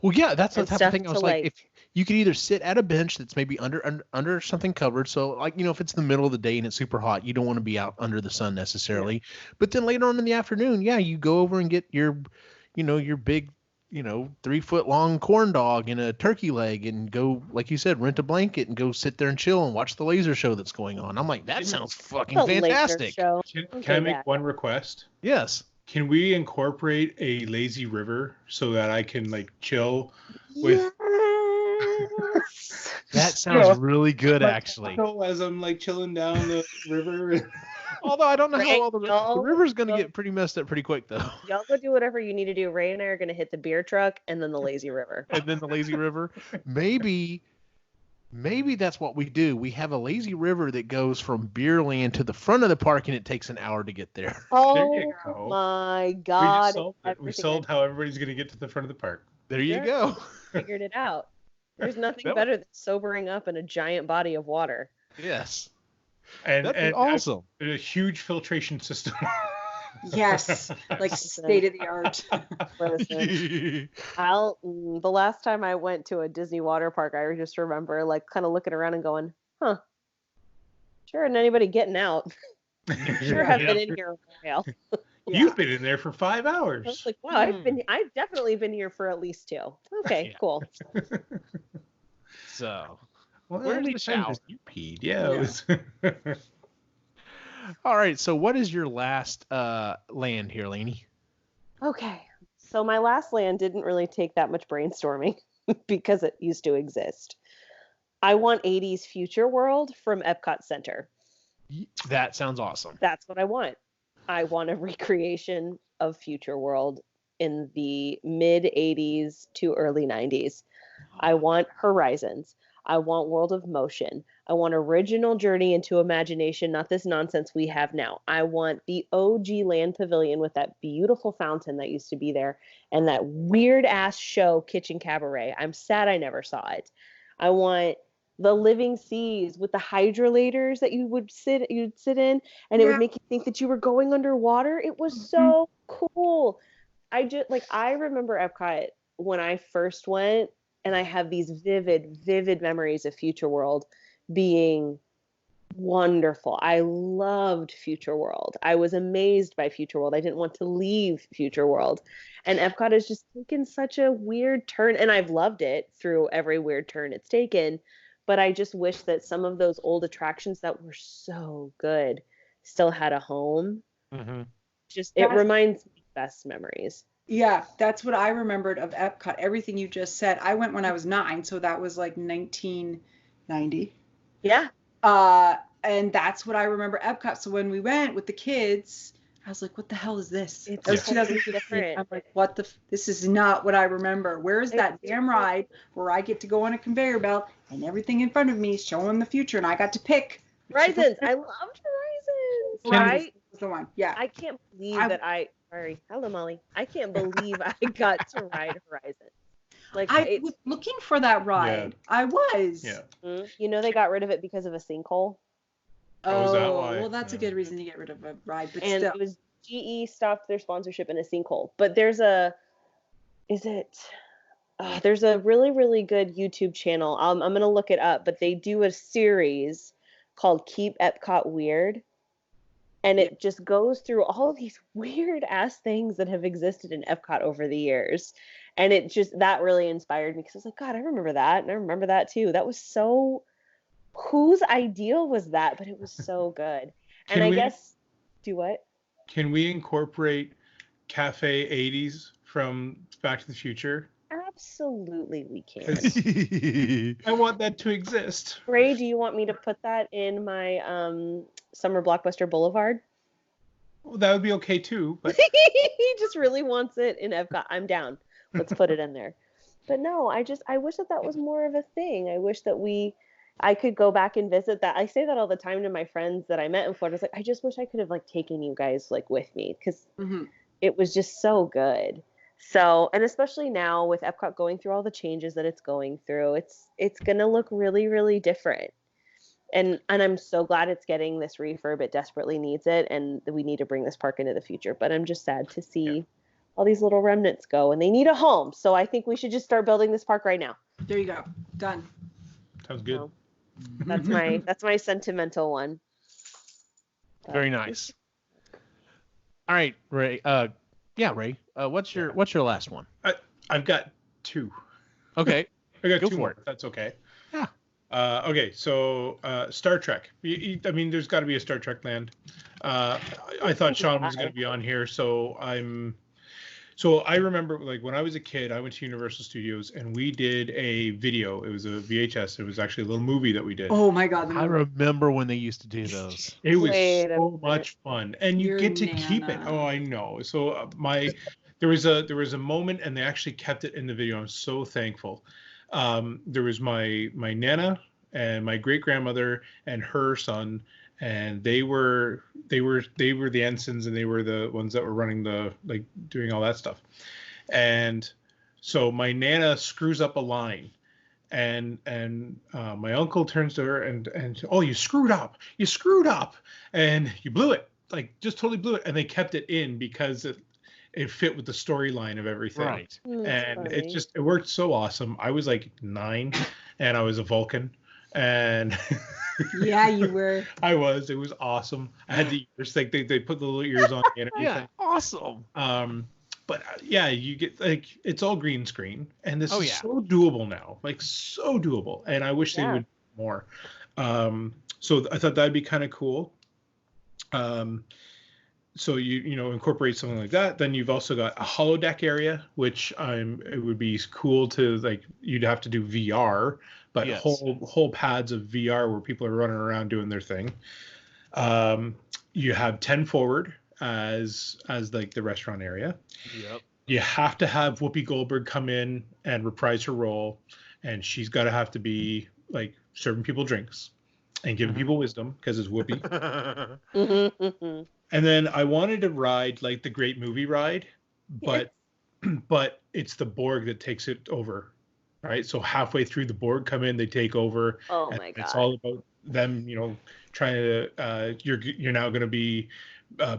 Well, yeah, that's the and type of stuff thing I was to, like, like- if you could either sit at a bench that's maybe under something covered. So like, if it's the middle of the day and it's super hot, you don't want to be out under the sun necessarily. But then later on in the afternoon, yeah, you go over and get your big, 3-foot long corn dog and a turkey leg and go, like you said, rent a blanket and go sit there and chill and watch the laser show that's going on. I'm like, that sounds fucking The laser fantastic. show. Can I make one request? Yes. Can we incorporate a lazy river so that I can like chill with Yes. That sounds really good, actually. as I'm like chilling down the river? Although I don't know how well the Y'all river's going to go- get pretty messed up pretty quick, though. Y'all go do whatever you need to do. Ray and I are gonna hit the beer truck and then the lazy river. And then the lazy river. Maybe that's what we do. We have a lazy river that goes from Beerland to the front of the park, and it takes an hour to get there. Oh you go. my We God! just solved it. We Everything solved I how everybody's gonna get to the front of the park. There you Yeah. go. figured it out. There's nothing That- better than sobering up in a giant body of water. Yes. And That'd be and awesome. a huge filtration system. Yes, like state of the art. Listen, the last time I went to a Disney water park, I just remember like kind of looking around and going, huh. Sure, and anybody getting out. Sure have been in here a while. You've been in there for 5 I hours. was like, wow, I've definitely been here for at least 2. Okay, cool. So, Well, where's only the 10 shower? 'cause you peed. Yeah. It was All right. So, what is your last land here, Lainey? Okay. So my last land didn't really take that much brainstorming because it used to exist. I want 80s Future World from Epcot Center. That sounds awesome. That's what I want. I want a recreation of Future World in the mid 80s to early 90s. I want Horizons. I want World of Motion. I want original Journey into Imagination, not this nonsense we have now. I want the OG Land Pavilion with that beautiful fountain that used to be there and that weird ass show Kitchen Cabaret. I'm sad I never saw it. I want the Living Seas with the hydrolators that you'd sit in and it would make you think that you were going underwater. It was so cool. I remember Epcot when I first went, and I have these vivid memories of Future World being wonderful. I loved Future World. I was amazed by Future World. I didn't want to leave Future World. And Epcot has just taken such a weird turn, and I've loved it through every weird turn it's taken. But I just wish that some of those old attractions that were so good still had a home. Mm-hmm. It reminds me of best memories. Yeah, that's what I remembered of Epcot. Everything you just said. I went when I was 9, so that was like 1990. Yeah. And that's what I remember Epcot. So when we went with the kids, I was like, what the hell is this? It's That was totally 2015. different. I'm like, this is not what I remember. Where is that damn ride where I get to go on a conveyor belt and everything in front of me is showing the future and I got to pick? Horizons. I loved Horizons. Right? Was the one. Yeah. I can't believe sorry. Hello, Molly. I can't believe I got to ride Horizon. Like I was looking for that ride. Yeah. I was. Yeah. You know they got rid of it because of a sinkhole. Oh, is that why? Well, that's a good reason to get rid of a ride. But and still. It was GE stopped their sponsorship in a sinkhole. But there's a really, really good YouTube channel. I'm going to look it up, but they do a series called Keep Epcot Weird. And it just goes through all of these weird ass things that have existed in Epcot over the years. And that really inspired me because I was like, God, I remember that. And I remember that too. That was so, whose idea was that? But it was so good. And I guess, do what? Can we incorporate Cafe 80s from Back to the Future? Absolutely, we can. I want that to exist. Ray, do you want me to put that in my Summer Blockbuster Boulevard? Well, that would be okay too. But he just really wants it in Epcot. I'm down. Let's put it in there. But no, I wish that was more of a thing. I wish that I could go back and visit that. I say that all the time to my friends that I met in Florida. It's like, I just wish I could have taken you guys with me because it was just so good. So, and especially now with Epcot going through all the changes that it's going through, it's going to look really, really different. And I'm so glad it's getting this refurb. It desperately needs it. And we need to bring this park into the future. But I'm just sad to see all these little remnants go and they need a home. So I think we should just start building this park right now. There you go. Done. Sounds good. So, that's my sentimental one. Very nice. All right, Ray. Ray. What's your last one? I've got 2. Okay. I got Go 2 for more. it. That's okay. Yeah. Okay. So Star Trek. I mean, there's got to be a Star Trek land. I thought Sean was going to be on here, so I remember when I was a kid, I went to Universal Studios and we did a video. It was a VHS. It was actually a little movie that we did. Oh my God. I remember when they used to do those. It was so much fun, and you get to keep it. Oh, I know. So there was a moment, and they actually kept it in the video. I'm so thankful. There was my Nana and my great grandmother and her son, and they were the ensigns, and they were the ones that were running doing all that stuff. And so my Nana screws up a line, and my uncle turns to her and oh, you screwed up, and you blew it, just totally blew it. And they kept it in because it fit with the storyline of everything. Right. And it worked so awesome. I was 9 and I was a Vulcan. and Yeah, you were. I was. It was awesome. I had the ears, like they put the little ears on me and Yeah, everything. awesome. But yeah, you get like it's all green screen, and this Oh, is yeah. so doable now, like so doable. And I wish they Yeah. would do more. So I thought that'd be kind of cool. So you know incorporate something like that. Then you've also got a holodeck area, which it would be cool to like you'd have to do VR, but Yes. whole pads of VR where people are running around doing their thing. You have 10 forward as like the restaurant area. Yep. You have to have Whoopi Goldberg come in and reprise her role, and she's got to have to be like serving people drinks and giving people wisdom because it's Whoopi. And then I wanted to ride like the Great Movie Ride, but but it's the Borg that takes it over, right? So halfway through the Borg come in, they take over. Oh and my god. It's all about them, you know, trying to you're now going to be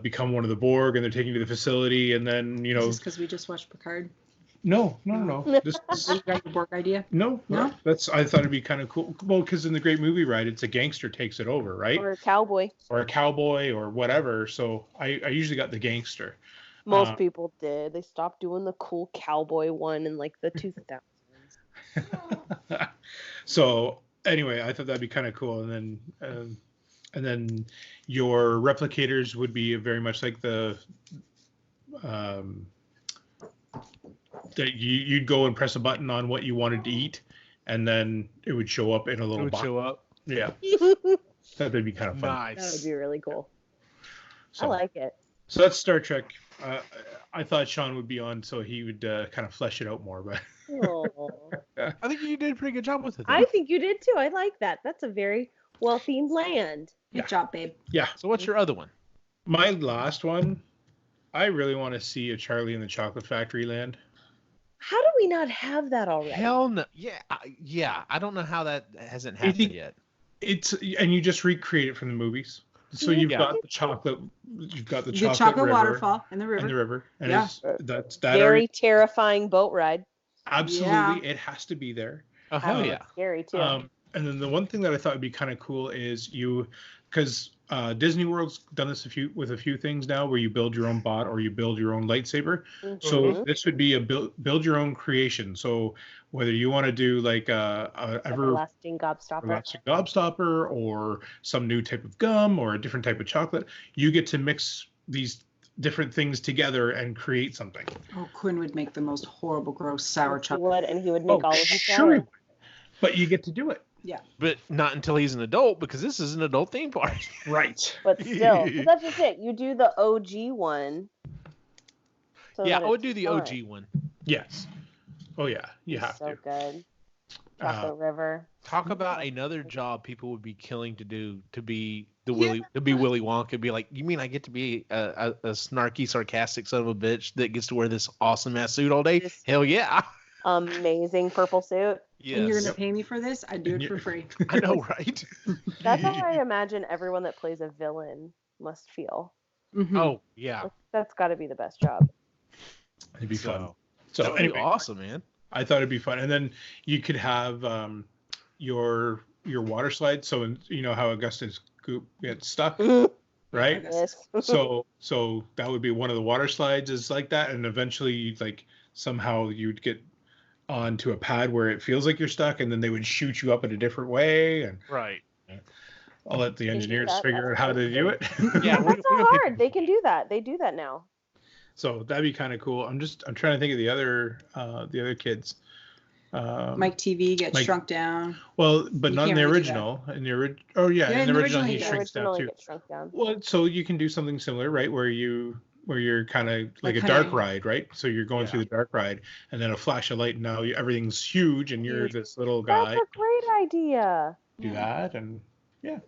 become one of the Borg, and they're taking you to the facility, and then you know. Is this because we just watched Picard? No. This You got the Borg idea? no. No? That's I thought it'd be kind of cool. Well, because in the Great Movie Ride, it's a gangster takes it over, right? Or a cowboy. Or a cowboy or whatever. So I usually got the gangster. Most people did. They stopped doing the cool cowboy one in like the 2000s. So anyway, I thought that'd be kind of cool. And then your replicators would be very much like the that you'd go and press a button on what you wanted to eat, and then it would show up in a It little would box. show up. Yeah, that'd be kind of fun. That would Nice. be really cool. So, I like it. so that's Star Trek. I thought Sean would be on, so he would kind of flesh it out more. But Aw. I think you did a pretty good job with it. though. I think you did too. I like that. That's a very well themed land. Good Yeah. job, babe. yeah, So what's your other one? my last one. I really want to see a Charlie and the Chocolate Factory land. How do we not have that already? Hell no. Yeah. I don't know how that hasn't happened yet. It's and you just recreate it from the movies. So you've Yeah. got the chocolate. You've got the The chocolate, chocolate river waterfall in the and the river. river, and Yeah. that's Very already, terrifying boat ride. absolutely Yeah. it has to be there. Oh, hell yeah. Scary too. And then the one thing that I thought would be kind of cool is because Disney World's done this with a few things now, where you build your own bot or you build your own lightsaber. So Mhm. this would be a build your own creation. So whether you want to do like a Everlasting gobstopper. everlasting gobstopper or some new type of gum or a different type of chocolate, you get to mix these different things together and create something. Oh, Quinn would make the most horrible, gross, sour He chocolate. would, and he would make all of you sure, sour. he would. But you get to do it. But not until he's an adult, because this is an adult theme park. Right. But still, 'cause that's just it. You do the OG one. so Yeah, that I would it's do the fun. OG one. Yes. Oh yeah, you It's have so to. good. Uh, Chocolate River. Talk about another job people would be killing to do to be Willy Wonka. Be like, you mean I get to be a snarky, sarcastic son of a bitch that gets to wear this awesome ass suit all day? This- Hell yeah. Amazing purple suit. And you're Yes. gonna pay me for this? I'd do And it for you- free. I know, right? That's how I imagine everyone that plays a villain must feel. Mhm. Oh yeah. That's got to be the best job. It'd be fun. So So that'd be anyway, awesome, man. I thought it'd be fun, and then you could have your water slide. So you know how Augustus Goop gets stuck, right? Yes. So that would be one of the water slides is like that, and eventually you'd like somehow you'd get onto a pad where it feels like you're stuck, and then they would shoot you up in a different way, and Right. I'll let the They do engineers that, figure out that's how to do it. Yeah, we're That's not hard. They can do that. They do that now. So that'd be kind of cool. I'm trying to think of the other kids. Mike TV gets Mike- shrunk down. Well, but You not in can't the really do that. original. In the original, Yeah, in the original he does. shrinks down Originally too. gets shrunk down. Well, so you can do something similar, right? Where you're kind of like a kinda- dark ride, right? So you're going through the dark ride, and then a flash of light, and now everything's huge, and you're this little guy. That's a great idea. Do that, and yeah.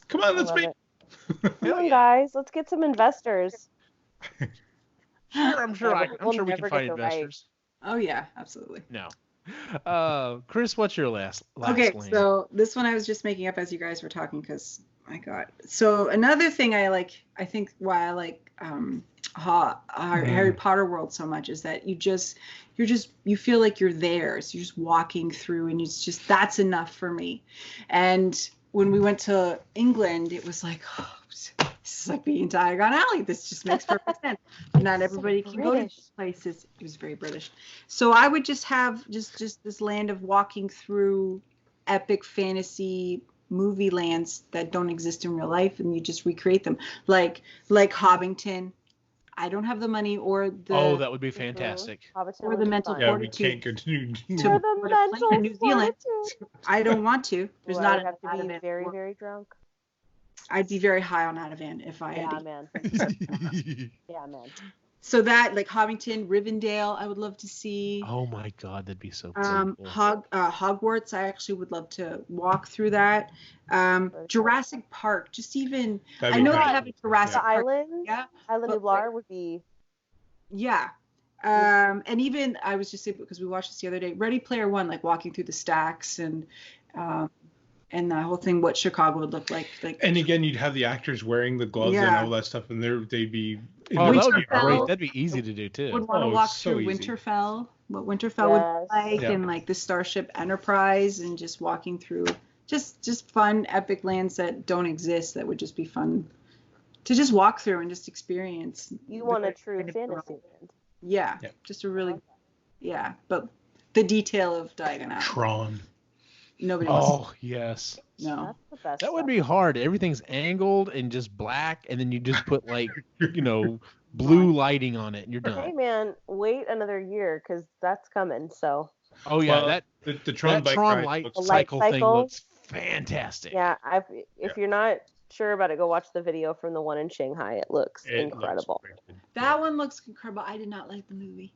Come on, let's I make. love it. Come on, guys. Let's get some investors. Sure, I'm sure We'll we never can find get the right. investors. Oh yeah, absolutely. No. Chris, what's your last Okay, land? so this one I was just making up as you guys were talking because my God. So another thing I think why I like Harry Potter world so much is that you feel like you're there. So you're just walking through, and it's just, that's enough for me. And when we went to England, it was like, oh, this is like being Diagon Alley. This just makes perfect sense. Not everybody can go to these places. It was very British. So I would just have just this land of walking through epic fantasy movie lands that don't exist in real life, and you just recreate them, like Hobbiton. I don't have the money or the. Oh, that would be fantastic. Or the mental fortitude. Yeah, we can't go to New Zealand. I don't want to. There's not have to be very, very drunk. I'd be very high on Ativan if I had. Man. Yeah, man. So that, like Hobbiton, Rivendell, I would love to see. Oh my God, that'd be so cool. Hogwarts, I actually would love to walk through that. Jurassic Park, just even. I know they have a Jurassic Park. Island of Lar would be. Yeah. And even, I was just saying, because we watched this the other day, Ready Player One, like walking through the stacks and the whole thing, what Chicago would look like. And again, you'd have the actors wearing the gloves and all that stuff, and they'd be. Oh, that would be great. That'd be easy to do too. Would want to walk through Winterfell, what Winterfell would look like, and like the Starship Enterprise, and just walking through just fun, epic lands that don't exist that would just be fun to just walk through and just experience. You want a true fantasy land. Yeah, just a really, but the detail of Diagon Alley. Tron. Nobody wants. Oh, yes. No. That's the best That would be hard. Everything's angled and just black, and then you just put like, blue lighting on it, and you're done. Hey, man, wait another year, because that's coming, so. Oh, yeah. The Tron, that Tron light cycle thing looks fantastic. Yeah, if you're not sure about it, go watch the video from the one in Shanghai. It looks incredible. That one looks incredible. I did not like the movie.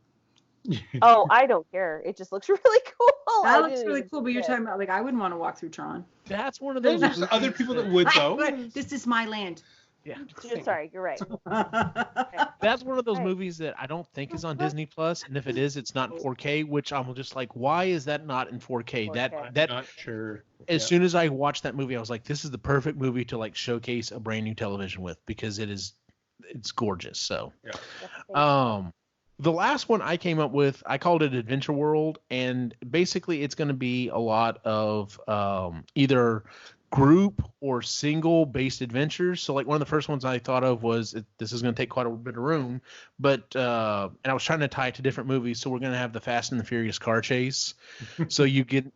Oh, I don't care. It just looks really cool. That looks really cool, but you're talking about, like, I wouldn't want to walk through Tron. That's one of those. There's other people that would, though. This is my land. Yeah. Sorry, you're right. That's one of those movies that I don't think is on Disney Plus, and if it is, it's not in 4K. Which I'm just like, why is that not in 4K? I'm not sure. As soon as I watched that movie, I was like, this is the perfect movie to like showcase a brand new television with, because it's gorgeous. So, the last one I came up with, I called it Adventure World, and basically it's going to be a lot of either group or single based adventures. So like one of the first ones I thought of was, this is going to take quite a bit of room, but and I was trying to tie it to different movies. So we're going to have the Fast and the Furious car chase. So you get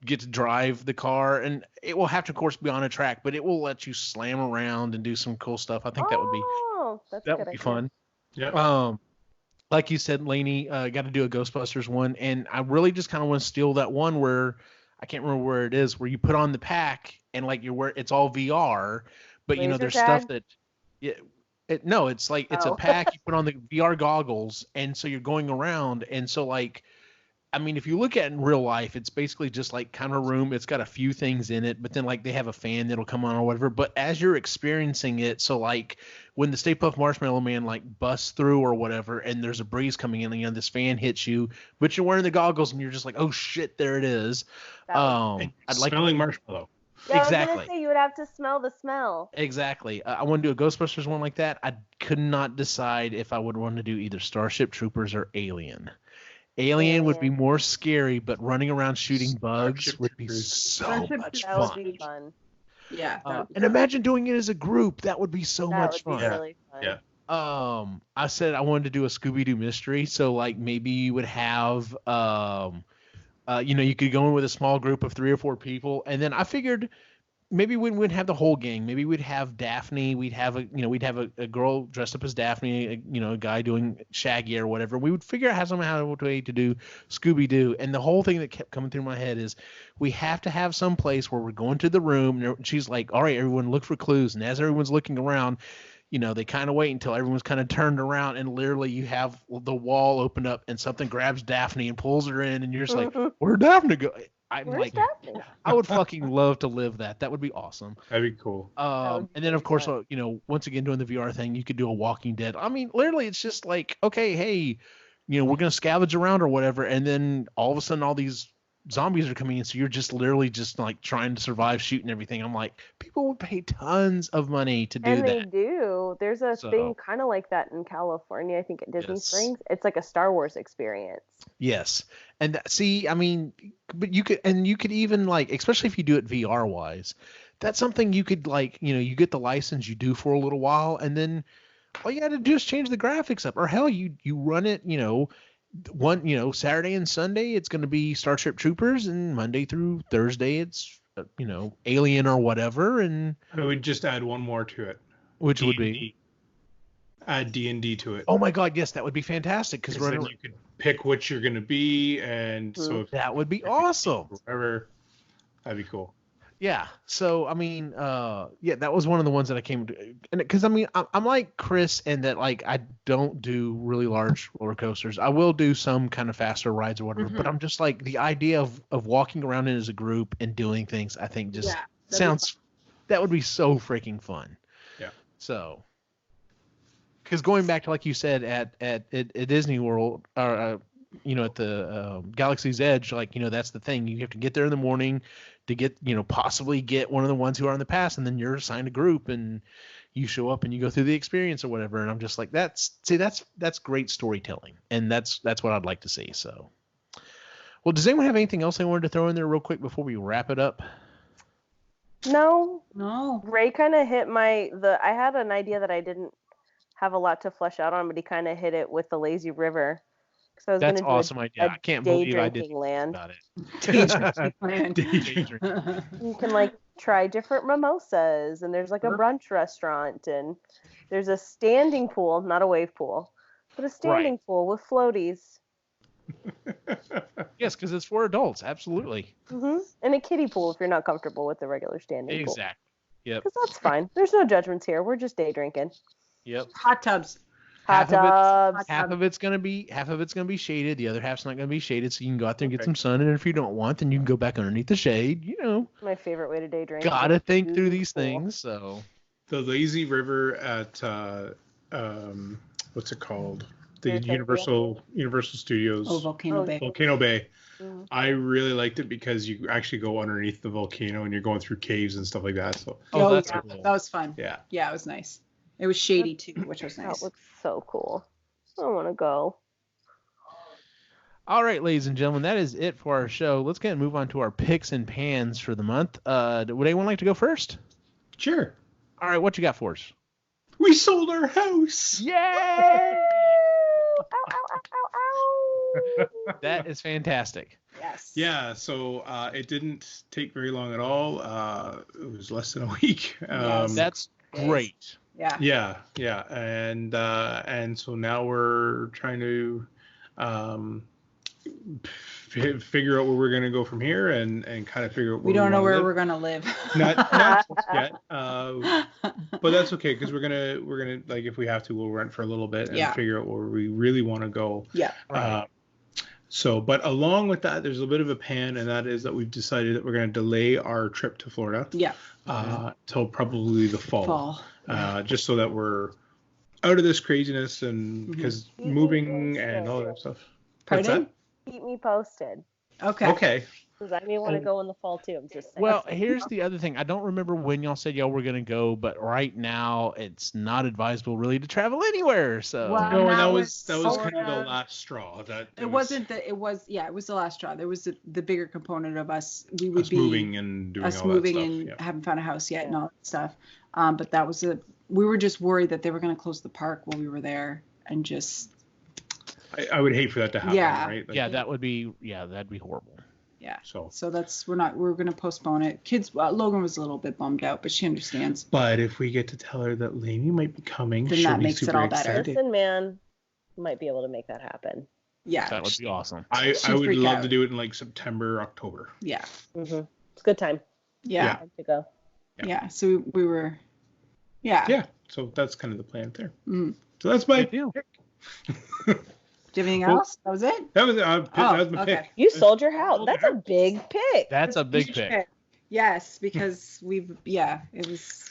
to drive the car, and it will have to, of course, be on a track, but it will let you slam around and do some cool stuff. I think that would be fun. Yeah. Like you said, Lainey, got to do a Ghostbusters one, and I really just kind of want to steal that one where, I can't remember where it is, where you put on the pack and like it's all VR, but there's stuff that, it's like, it's a pack, you put on the VR goggles, and so you're going around, and so like, I mean, if you look at it in real life, it's basically just like kind of a room. It's got a few things in it, but then like they have a fan that'll come on or whatever. But as you're experiencing it, so like when the Stay Puft Marshmallow Man like busts through or whatever, and there's a breeze coming in, this fan hits you, but you're wearing the goggles and you're just like, oh shit, there it is. I'd like smelling marshmallow. Yeah, exactly. I was gonna say you would have to smell the smell. Exactly. I want to do a Ghostbusters one like that. I could not decide if I would want to do either Starship Troopers or Alien. Alien would be more scary, but running around shooting bugs would be so much fun. That would be fun. Yeah. And imagine doing it as a group. That would be so much fun. Really fun. Yeah. I said I wanted to do a Scooby-Doo mystery, so like maybe you would have you could go in with a small group of 3 or 4 people, and then I figured maybe we wouldn't have the whole gang. Maybe we'd have Daphne. We'd have a girl dressed up as Daphne. A guy doing Shaggy or whatever. We would figure out how to do Scooby-Doo. And the whole thing that kept coming through my head is we have to have some place where we're going to the room. And she's like, all right, everyone look for clues. And as everyone's looking around, they kind of wait until everyone's kind of turned around, and literally you have the wall open up and something grabs Daphne and pulls her in, and you're just like, where'd Daphne go? Daphne? I would fucking love to live that. That would be awesome. That'd be cool. And then of course, once again doing the VR thing, you could do a Walking Dead. I mean, literally, it's just like, okay, hey, we're gonna scavenge around or whatever, and then all of a sudden, all these zombies are coming in, so you're just literally just like trying to survive, shooting everything. I'm like, people would pay tons of money to do that. And they do. Oh, there's a So- thing kind of like that in California, I think at Disney Yes. Springs. It's like a Star Wars experience. Yes. And see, I mean, but you could even like, especially if you do it VR wise, that's something you could like, you get the license, you do for a little while, and then all you got to do is change the graphics up, or hell, you run it, Saturday and Sunday it's going to be Starship Troopers, and Monday through Thursday it's Alien or whatever, and I would just add one more to it. which would D&D. be, Add D&D to it. oh my God, yes, that would be fantastic because Then you could pick what you're going to be, and so if that would be awesome. whatever, that'd be cool. Yeah. So, I mean, that was one of the ones that I came to, and because I mean, I'm like Chris in that, like, I don't do really large roller coasters. I will do some kind of faster rides or whatever, but I'm just like the idea of walking around it as a group and doing things, I think just that would be so freaking fun. Yeah. So, because going back to, like you said, at Disney World, or, at the Galaxy's Edge, like, that's the thing. You have to get there in the morning to get, possibly get one of the ones who are in the past, and then you're assigned a group and you show up and you go through the experience or whatever. And I'm just like, that's great storytelling. And that's what I'd like to see. So, well, does anyone have anything else they wanted to throw in there real quick before we wrap it up? No. No. Ray kind of hit I had an idea that I didn't have a lot to flesh out on, but he kind of hit it with the lazy river. So I was That's gonna do awesome idea. I can't day believe I didn't drinking land. about it. You can like try different mimosas, and there's like a brunch restaurant, and there's a standing pool, not a wave pool, but a standing pool with floaties. Yes, because it's for adults. Absolutely. And a kiddie pool if you're not comfortable with the regular standing pool. Exactly. Yep. Because that's fine. There's no judgments here. We're just day drinking. Yep. Hot tubs. Hot tubs. Half of it's gonna be shaded. The other half's not gonna be shaded, so you can go out there and get some sun. And if you don't want, then you can go back underneath the shade. My favorite way to day drink. Gotta think through these things. So The lazy river at what's it called? The Fantasia. Universal Studios. Oh, Volcano Bay. Volcano Bay. Mhm. I really liked it because you actually go underneath the volcano and you're going through caves and stuff like that. So that's yeah. cool. That was fun. yeah. Yeah, it was nice. It was shady too, which was That nice. looks so cool. I want to go. All right, ladies and gentlemen, that is it for our show. Let's get and move on to our picks and pans for the month. Would anyone like to go first? Sure. All right, what you got for us? We sold our house. Yay! Ow, ow, ow, ow, ow. That is fantastic. Yes. Yeah, so it didn't take very long at all. It was less than a week. Yes. That's great. Yeah. Yeah, and so now we're trying to figure out where we're gonna go from here, and kind of figure out where We don't know where live. we're gonna live. not just yet, but that's okay because we're gonna like if we have to, we'll rent for a little bit and figure out where we really want to go. Yeah. Right. So, but along with that, there's a bit of a pan, and that is that we've decided that we're going to delay our trip to Florida. Yeah. Till probably the fall. Just so that we're out of this craziness, and because moving and all that stuff. What's Pardon? Keep me posted. Okay. that? Okay. Because I may want to go in the fall too. I'm just saying. Well, here's the other thing. I don't remember when y'all said y'all were going to go, but right now it's not advisable really to travel anywhere. So Well, No, and that that was was kind of sort the of- last straw. That It wasn't the. It was the last straw. There was the bigger component of us. We would us be moving and doing us all moving that stuff. and Yeah. haven't found a house yet and all that stuff. But that was we were just worried that they were going to close the park while we were there and just. I would hate for that to happen. Yeah. Right. Like, yeah, that'd be horrible. Yeah. So. So we're going to postpone it. Kids, Logan was a little bit bummed out, but she understands. But if we get to tell her that Lainey might be coming, Then she'll that be makes it super all better. excited. Listen, man, might be able to make that happen. Yeah. That would be awesome. I She'd would freak love out. to do it in like September, October. Yeah. It's a good time. Yeah. Time to go. Yeah. So we were. Yeah. Yeah. So that's kind of the plan there. Mm. So that's my Good deal. Do you have anything Well- else? That was it? that was my okay. pick. You sold your house. Sold That's your a big pick. That's a big Huge pick. Yes, because it was.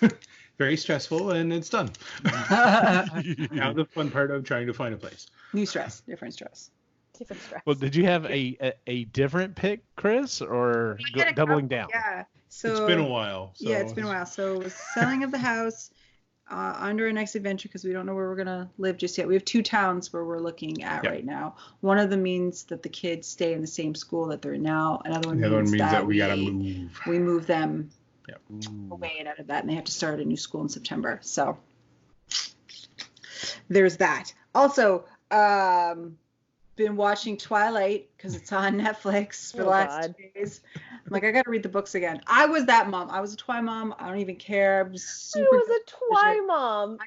Very stressful, and it's done. Now the fun part of trying to find a place. New stress, different stress. Different stress. Well, did you have a different pick, Chris, or doubling down? Yeah. So It's been a while. So yeah, it's been a while. So it was selling of the house, under our next adventure, because we don't know where we're gonna live just yet. We have 2 towns where we're looking at Yep. right now. One of them means that the kids stay in the same school that they're in now. Another one The other one means that we gotta we move. move them Yep. away and out of that, and they have to start a new school in September. So there's that. Also, been watching Twilight because it's on Netflix for the last 2 days. I'm like, I gotta read the books again. I was that mom. I was a Twi mom. I don't even care. I was I was a Twi mom.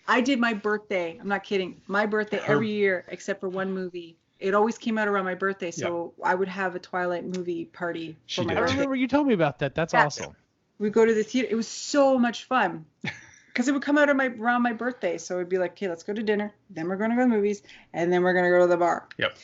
I did my birthday. I'm not kidding. My birthday every year except for one movie. It always came out around my birthday, so I would have a Twilight movie party for my I birthday. remember you told me about that. That's awesome. We go to the theater. It was so much fun. Because it would come out of around my birthday, so it'd be like, okay, let's go to dinner, then we're going to go to the movies, and then we're going to go to the bar. Yep.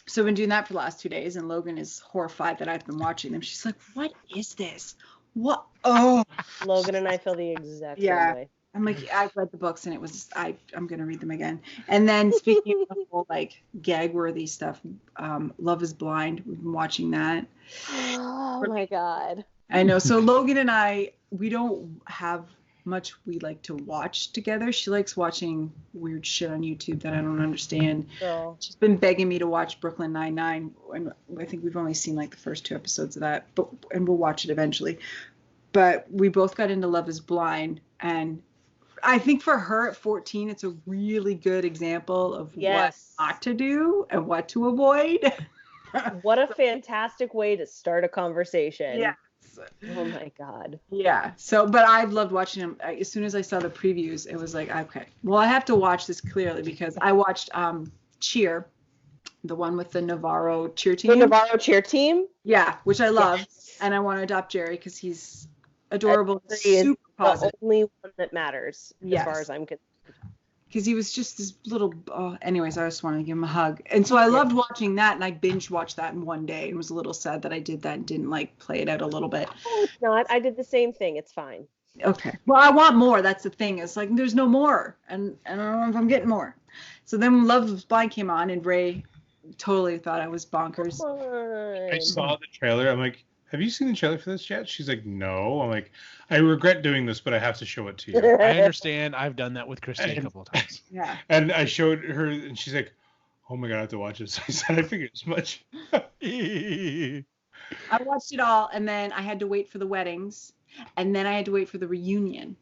So I've been doing that for the last 2 days, and Logan is horrified that I've been watching them. She's like, what is this? What? Oh. Logan and I feel the exact same way. I'm like, I've read the books, and it was, I'm going to read them again. And then speaking of the whole, like, gag-worthy stuff, Love is Blind. We've been watching that. Oh, my God. I know. So Logan and I, we don't have much we like to watch together. She likes watching weird shit on YouTube that I don't understand. Oh. She's been begging me to watch Brooklyn Nine-Nine, and I think we've only seen like the first 2 episodes of that, and we'll watch it eventually. But we both got into Love is Blind, and I think for her at 14, it's a really good example of what not to do and what to avoid. What a fantastic way to start a conversation. Yeah. Oh my God. Yeah. So, but I've loved watching them. As soon as I saw the previews, it was like, okay, well, I have to watch this clearly because I watched Cheer, the one with the Navarro cheer team. The Navarro cheer team? Yeah, which I love. Yes. And I want to adopt Jerry because he's adorable. He is super positive. the only one that matters Yes. as far as I'm concerned. Because he was just this little, anyways, I just wanted to give him a hug. And so I loved watching that, and I binge watched that in one day. It was a little sad that I did that and didn't like play it out a little bit. Oh, it's not. I did the same thing. It's fine. Okay. Well, I want more. That's the thing. It's like there's no more, and I don't know if I'm getting more. So then Love is Blind came on, and Ray totally thought I was bonkers. I saw the trailer. I'm like, have you seen the trailer for this yet? She's like, no. I'm like, I regret doing this, but I have to show it to you. I understand. I've done that with Christy a couple of times. Yeah. And I showed her, and she's like, oh my God, I have to watch this. I said, I figured as much. I watched it all, and then I had to wait for the weddings, and then I had to wait for the reunion.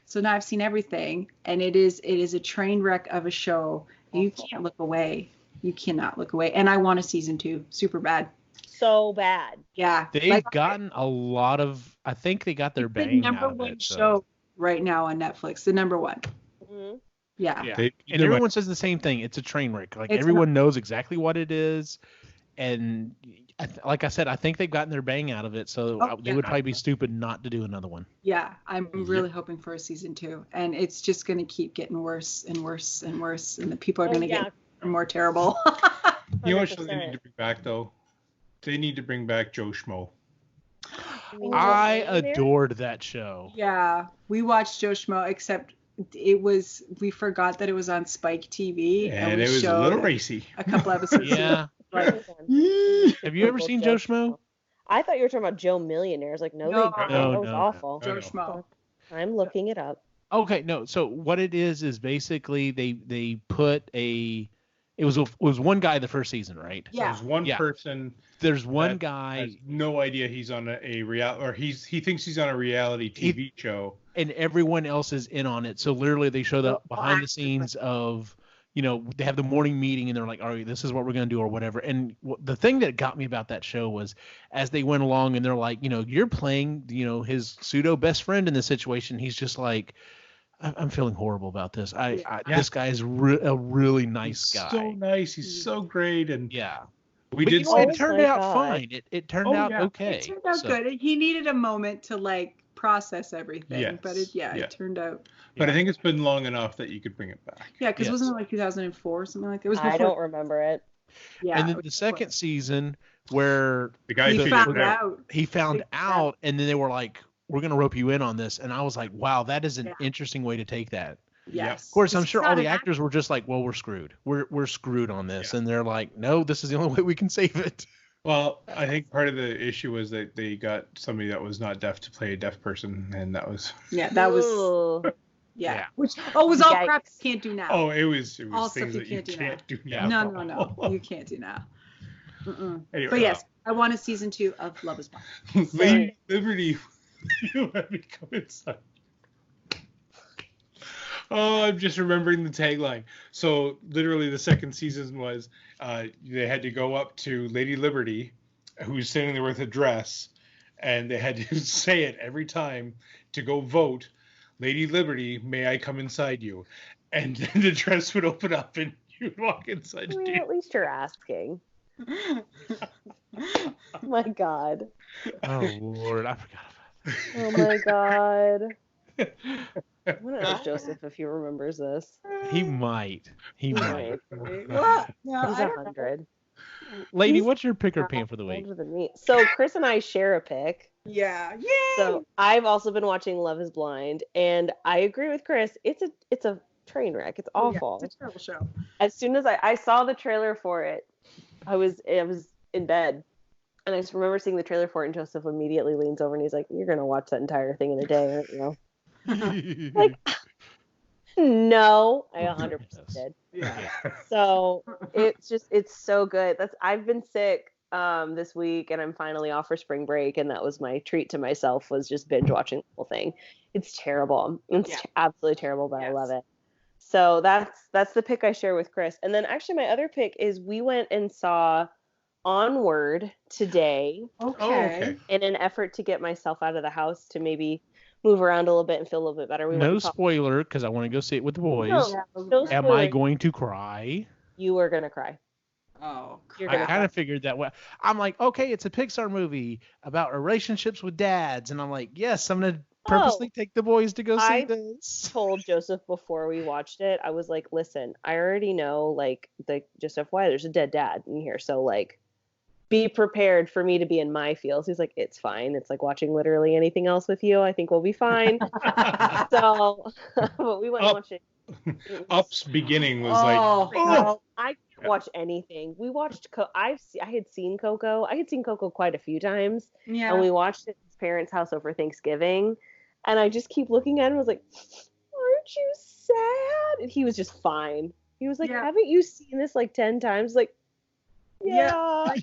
So now I've seen everything, and it is a train wreck of a show. You can't look away. You cannot look away. And I want a season 2, super bad. So bad. Yeah. They've gotten a lot of, I think they got their the bang number out of one it. So. show right now on Netflix. The number one. Mm-hmm. Yeah. Yeah. They- And everyone says the same thing. It's a train wreck. Like It's everyone knows exactly what it is. And like I said, I think they've gotten their bang out of it. So they would probably be stupid not to do another one. Yeah. I'm really hoping for a season 2. And it's just going to keep getting worse and worse and worse. And the people are going to get more terrible. You know what show they need to bring back, though? They need to bring back Joe Schmo. I adored that show. Yeah. We watched Joe Schmo, except we forgot that it was on Spike TV. And we it was a little racy. A couple episodes. Yeah. Like, Have you ever seen Joe Schmo? I thought you were talking about Joe Millionaire. I was like, no, No. they didn't. That was awful. Joe Schmo. I'm looking it up. Okay, no. So what it is basically they put it was one guy the first season, right? Yeah. There's one person. There's one that guy has no idea he's on a reality, or he thinks he's on a reality TV show, and everyone else is in on it. So literally they show the behind the scenes of, they have the morning meeting and they're like, all right, this is what we're going to do or whatever. And the thing that got me about that show was as they went along and they're like, you're playing, his pseudo best friend in this situation. He's just like, I'm feeling horrible about this. This guy is a really nice guy. So nice. He's so great. And yeah. it turned out fine. It turned out okay. It turned out good. He needed a moment to process everything. Yes. But it turned out. But I think it's been long enough that you could bring it back. Yeah, because wasn't it 2004 or something like that? It was before. I don't remember it. Yeah. And then the second season where the guy he found out, and then they were like, we're going to rope you in on this. And I was like, wow, that is an interesting way to take that. Yes. Of course, I'm sure all the actors were just like, well, we're screwed. We're screwed on this. Yeah. And they're like, no, this is the only way we can save it. Well, I think part of the issue was that they got somebody that was not deaf to play a deaf person, and that was. Yeah, that was. Ooh. Yeah. Which was all crap Yikes. you can't do now. Oh, it was all things stuff you that can't do now. now. No, you can't do now. Anyway, But yes, I want a season 2 of Love Is Blind. Lady Liberty, you let me come inside. Oh, I'm just remembering the tagline. So literally, the second season was they had to go up to Lady Liberty, who's sitting there with a dress, and they had to say it every time to go vote. Lady Liberty, may I come inside you? And then the dress would open up and you'd walk inside. Well, at least you're asking. My God. Oh Lord, I forgot about Oh my God. I'm gonna ask Joseph if he remembers this. that. He might. He might. Well, no, He's I don't know. 100. Lady, He's what's your pick or pan for the week? Older than me. So Chris and I share a pick. Yeah. Yay! So I've also been watching Love Is Blind, and I agree with Chris. It's a train wreck. It's awful. Yeah, it's a terrible show. As soon as I saw the trailer for it, I was in bed, and I just remember seeing the trailer for it, and Joseph immediately leans over and he's like, "You're gonna watch that entire thing in a day, aren't you?" Like, no, I 100% did. Yeah. So it's so good. I've been sick this week, and I'm finally off for spring break, and that was my treat to myself, was just binge watching the whole thing. It's terrible. It's absolutely terrible, but I love it. So that's the pick I share with Chris. And then actually my other pick is we went and saw Onward today. Okay. In an effort to get myself out of the house to maybe move around a little bit and feel a little bit better. No spoiler, because I want to go see it with the boys. No Am I going to cry? You are gonna cry. Oh, I kind of figured that way. I'm like, okay, it's a Pixar movie about relationships with dads, and I'm like, yes, I'm gonna purposely take the boys to go see this. Told Joseph before we watched it, I was like, listen, I already know, like, just FYI, there's a dead dad in here, so like, be prepared for me to be in my feels. He's like, it's fine. It's like watching literally anything else with you. I think we'll be fine. So, but we went and watched it. Up's beginning was I can't watch anything. We watched. I had seen Coco. I had seen Coco quite a few times. Yeah. And we watched it at his parents' house over Thanksgiving. And I just keep looking at him. I was like, "Aren't you sad?" And he was just fine. He was like, "Haven't you seen this like 10 times?" Like, yeah.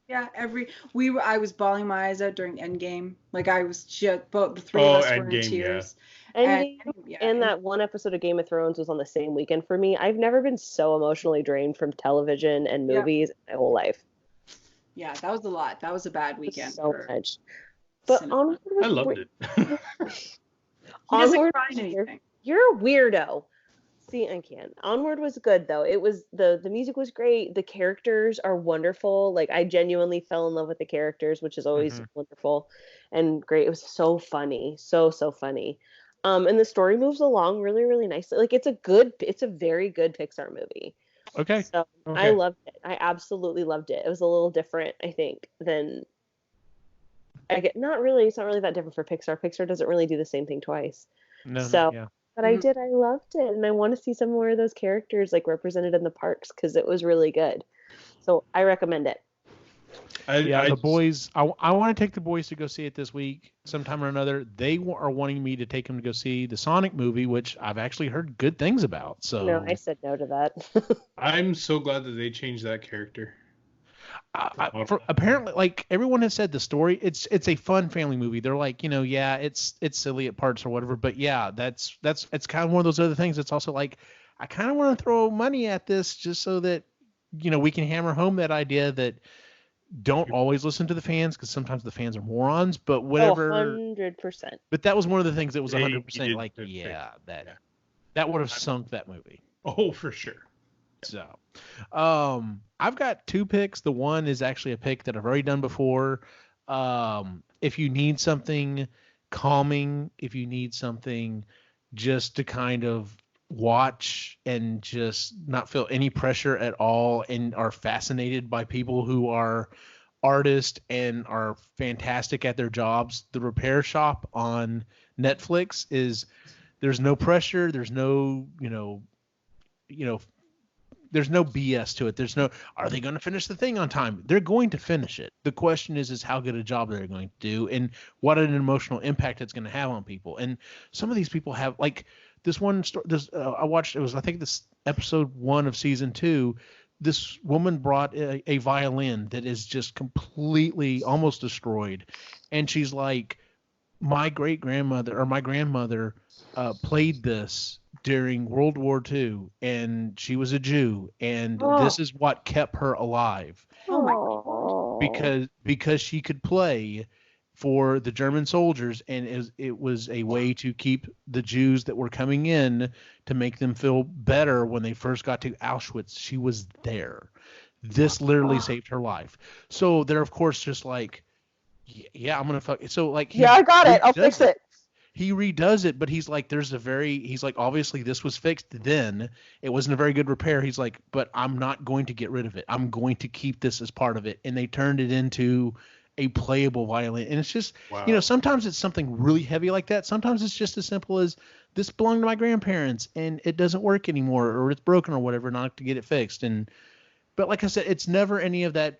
Yeah, I was bawling my eyes out during Endgame. Like I was just, both the three of us were in tears. And that one episode of Game of Thrones was on the same weekend for me. I've never been so emotionally drained from television and movies in my whole life. Yeah, that was a lot. That was a bad weekend. So much. But Onward was I loved it. He doesn't cry in anything. You're a weirdo. See, I can't. Onward was good though. It was the music was great. The characters are wonderful. Like I genuinely fell in love with the characters, which is always wonderful and great. It was so funny, so funny. And the story moves along really, really nicely. Like it's a very good Pixar movie. Okay. So I loved it. I absolutely loved it. It was a little different, I think, than it's not really that different for Pixar. Pixar doesn't really do the same thing twice. No. So yeah. But I loved it, and I want to see some more of those characters like represented in the parks because it was really good. So I recommend it. The boys. I want to take the boys to go see it this week, sometime or another. They are wanting me to take them to go see the Sonic movie, which I've actually heard good things about. So no, I said no to that. I'm so glad that they changed that character. Apparently, like everyone has said, the story it's a fun family movie. They're like, it's silly at parts or whatever, but yeah, it's kind of one of those other things. It's also like I kind of want to throw money at this just so that we can hammer home that idea that don't always listen to the fans because sometimes the fans are morons, but whatever. 100%. But that was one of the things that was 100% like that would have sunk that movie. Oh, for sure. So, I've got two picks. The one is actually a pick that I've already done before. If you need something calming, if you need something just to kind of watch and just not feel any pressure at all and are fascinated by people who are artists and are fantastic at their jobs, The Repair Shop on Netflix there's no pressure. There's no, there's no BS to it. There's no, are they going to finish the thing on time? They're going to finish it. The question is how good a job they're going to do and what an emotional impact it's going to have on people. And some of these people have, like, this one story, I watched, it was, I think this episode 1 of season 2, this woman brought a violin that is just completely almost destroyed. And she's like, my grandmother played this during World War II, and she was a Jew, and this is what kept her alive. Oh my God. Because she could play for the German soldiers, and it was a way to keep the Jews that were coming in to make them feel better when they first got to Auschwitz. She was there. This literally saved her life. So they're, of course, just like, yeah, I'm gonna fuck it. So like, I got it. I'll fix it. He redoes it, but he's like, he's like, obviously this was fixed then. It wasn't a very good repair. He's like, but I'm not going to get rid of it. I'm going to keep this as part of it. And they turned it into a playable violin. And it's just, sometimes it's something really heavy like that. Sometimes it's just as simple as, this belonged to my grandparents and it doesn't work anymore, or it's broken or whatever, not to get it fixed. But like I said, it's never any of that,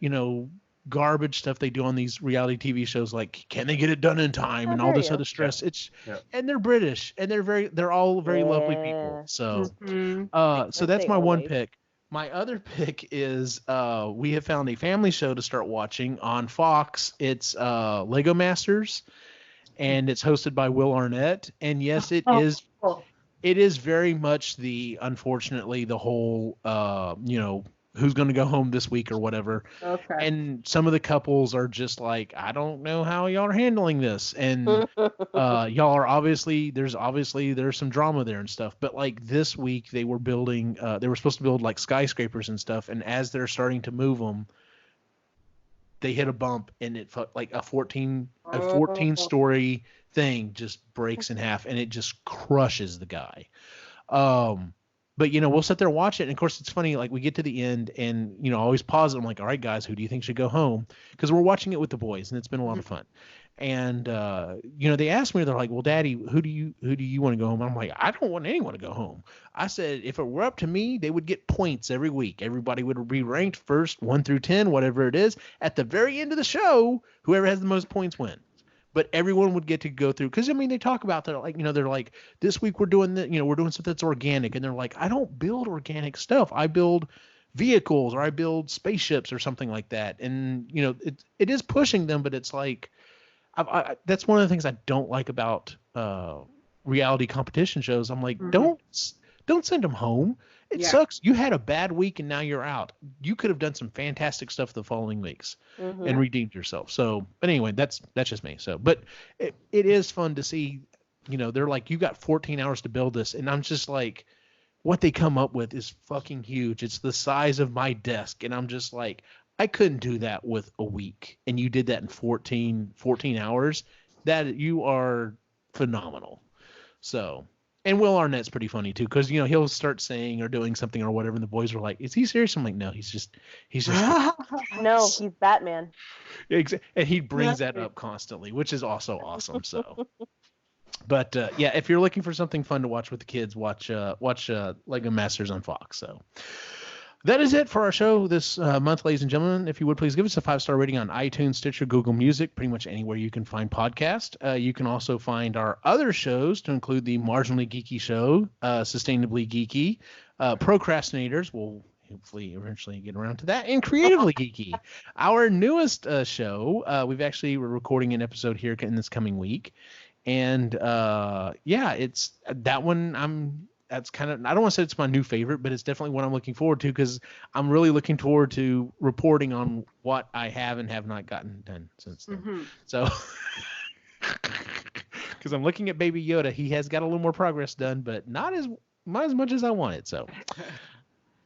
garbage stuff they do on these reality TV shows, like, can they get it done in time and all this other stress. And they're British, and they're all very lovely people. So so that's my one pick. My other pick is we have found a family show to start watching on Fox. It's Lego Masters, and it's hosted by Will Arnett. And yes, it is very much unfortunately the whole who's going to go home this week or whatever. Okay. And some of the couples are just like, I don't know how y'all are handling this. And y'all are there's some drama there and stuff. But like this week they were supposed to build like skyscrapers and stuff. And as they're starting to move them, they hit a bump, and it felt like a 14 story thing just breaks in half, and it just crushes the guy. But, we'll sit there and watch it. And, of course, it's funny. Like, we get to the end and, I always pause it. I'm like, all right, guys, who do you think should go home? Because we're watching it with the boys, and it's been a lot of fun. And, they asked me, they're like, well, Daddy, who do you want to go home? I'm like, I don't want anyone to go home. I said, if it were up to me, they would get points every week. Everybody would be ranked first, 1 through 10, whatever it is. At the very end of the show, whoever has the most points wins. But everyone would get to go through, because they talk about that, like, they're like, this week we're doing we're doing stuff that's organic, and they're like, I don't build organic stuff. I build vehicles, or I build spaceships or something like that. And it is pushing them, but it's like, that's one of the things I don't like about reality competition shows. I'm like, don't send them home. It sucks. You had a bad week and now you're out. You could have done some fantastic stuff the following weeks and redeemed yourself. So, but anyway, that's just me. So, but it is fun to see, they're like, you got 14 hours to build this. And I'm just like, what they come up with is fucking huge. It's the size of my desk. And I'm just like, I couldn't do that with a week. And you did that in 14 hours. That you are phenomenal. So, and Will Arnett's pretty funny too, because he'll start saying or doing something or whatever, and the boys are like, "Is he serious?" I'm like, "No, he's just." No, he's Batman. And he brings that up constantly, which is also awesome. So, but if you're looking for something fun to watch with the kids, watch Lego Masters on Fox. So. That is it for our show this month, ladies and gentlemen. If you would please give us a 5-star rating on iTunes, Stitcher, Google Music, pretty much anywhere you can find podcast. You can also find our other shows, to include the Marginally Geeky Show, Sustainably Geeky, Procrastinators. We'll hopefully eventually get around to that, and Creatively Geeky, our newest show. We're recording an episode here in this coming week, and it's that one. That's kind of, I don't want to say it's my new favorite, but it's definitely what I'm looking forward to, because I'm really looking forward to reporting on what I have and have not gotten done since then. So, because I'm looking at Baby Yoda, he has got a little more progress done, but not as much as I wanted. So,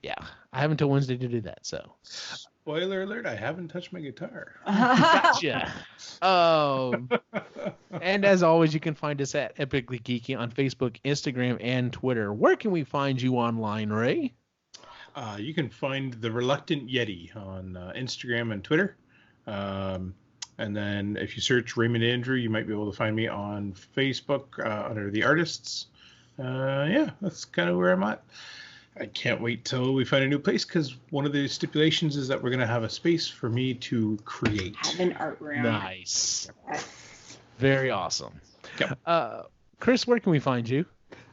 yeah, I have until Wednesday to do that. So, spoiler alert: I haven't touched my guitar. Gotcha. And as always, you can find us at Epically Geeky on Facebook, Instagram, and Twitter. Where can we find you online, Ray? You can find The Reluctant Yeti on Instagram and Twitter. And then if you search Raymond Andrew, you might be able to find me on Facebook under The Artists. That's kind of where I'm at. I can't wait till we find a new place because one of the stipulations is that we're going to have a space for me to create. Have an art room. Nice. Yes. Very awesome. Yep. Chris, where can we find you?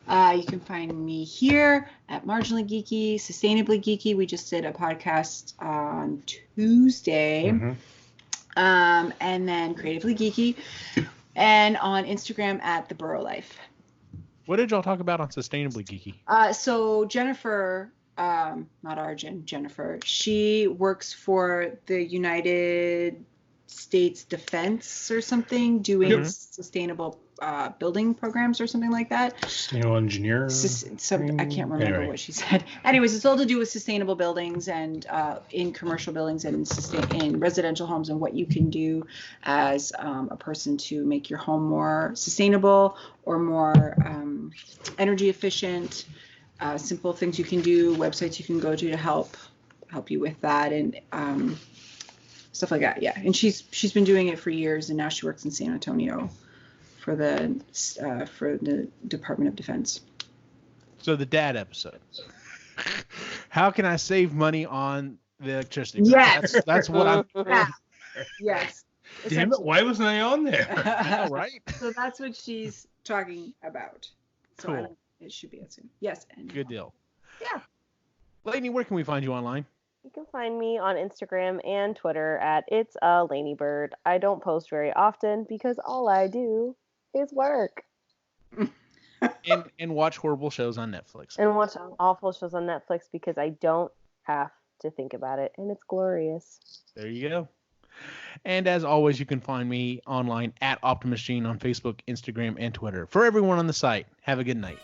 You can find me here at Marginally Geeky, Sustainably Geeky. We just did a podcast on Tuesday. Mm-hmm. And then Creatively Geeky. And on Instagram at The Burrow Life. What did y'all talk about on Sustainably Geeky? So Jennifer, not Arjun, Jennifer, she works for the United States Defense or something, doing sustainable building programs or something like that. Sustainable engineer. I can't remember what she said. Anyways, it's all to do with sustainable buildings and in commercial buildings and in residential homes, and what you can do as a person to make your home more sustainable or more energy efficient. Simple things you can do, websites you can go to help you with that, and stuff like that. Yeah, and she's been doing it for years, and now she works in San Antonio for the Department of Defense. So the dad episode. How can I save money on the electricity? Yes, that's what I'm. Yes. Damn it! Why wasn't I on there? I know, right? So that's what she's talking about. So Cool. It should be it soon. Yes. And Good deal. Yeah. Lainey, where can we find you online? You can find me on Instagram and Twitter at It's a Laney-Bird. I don't post very often because all I do is work. and watch horrible shows on Netflix. And watch awful shows on Netflix because I don't have to think about it, and it's glorious. There you go. And as always, you can find me online at Optimus Gene on Facebook, Instagram, and Twitter. For everyone on the site, have a good night.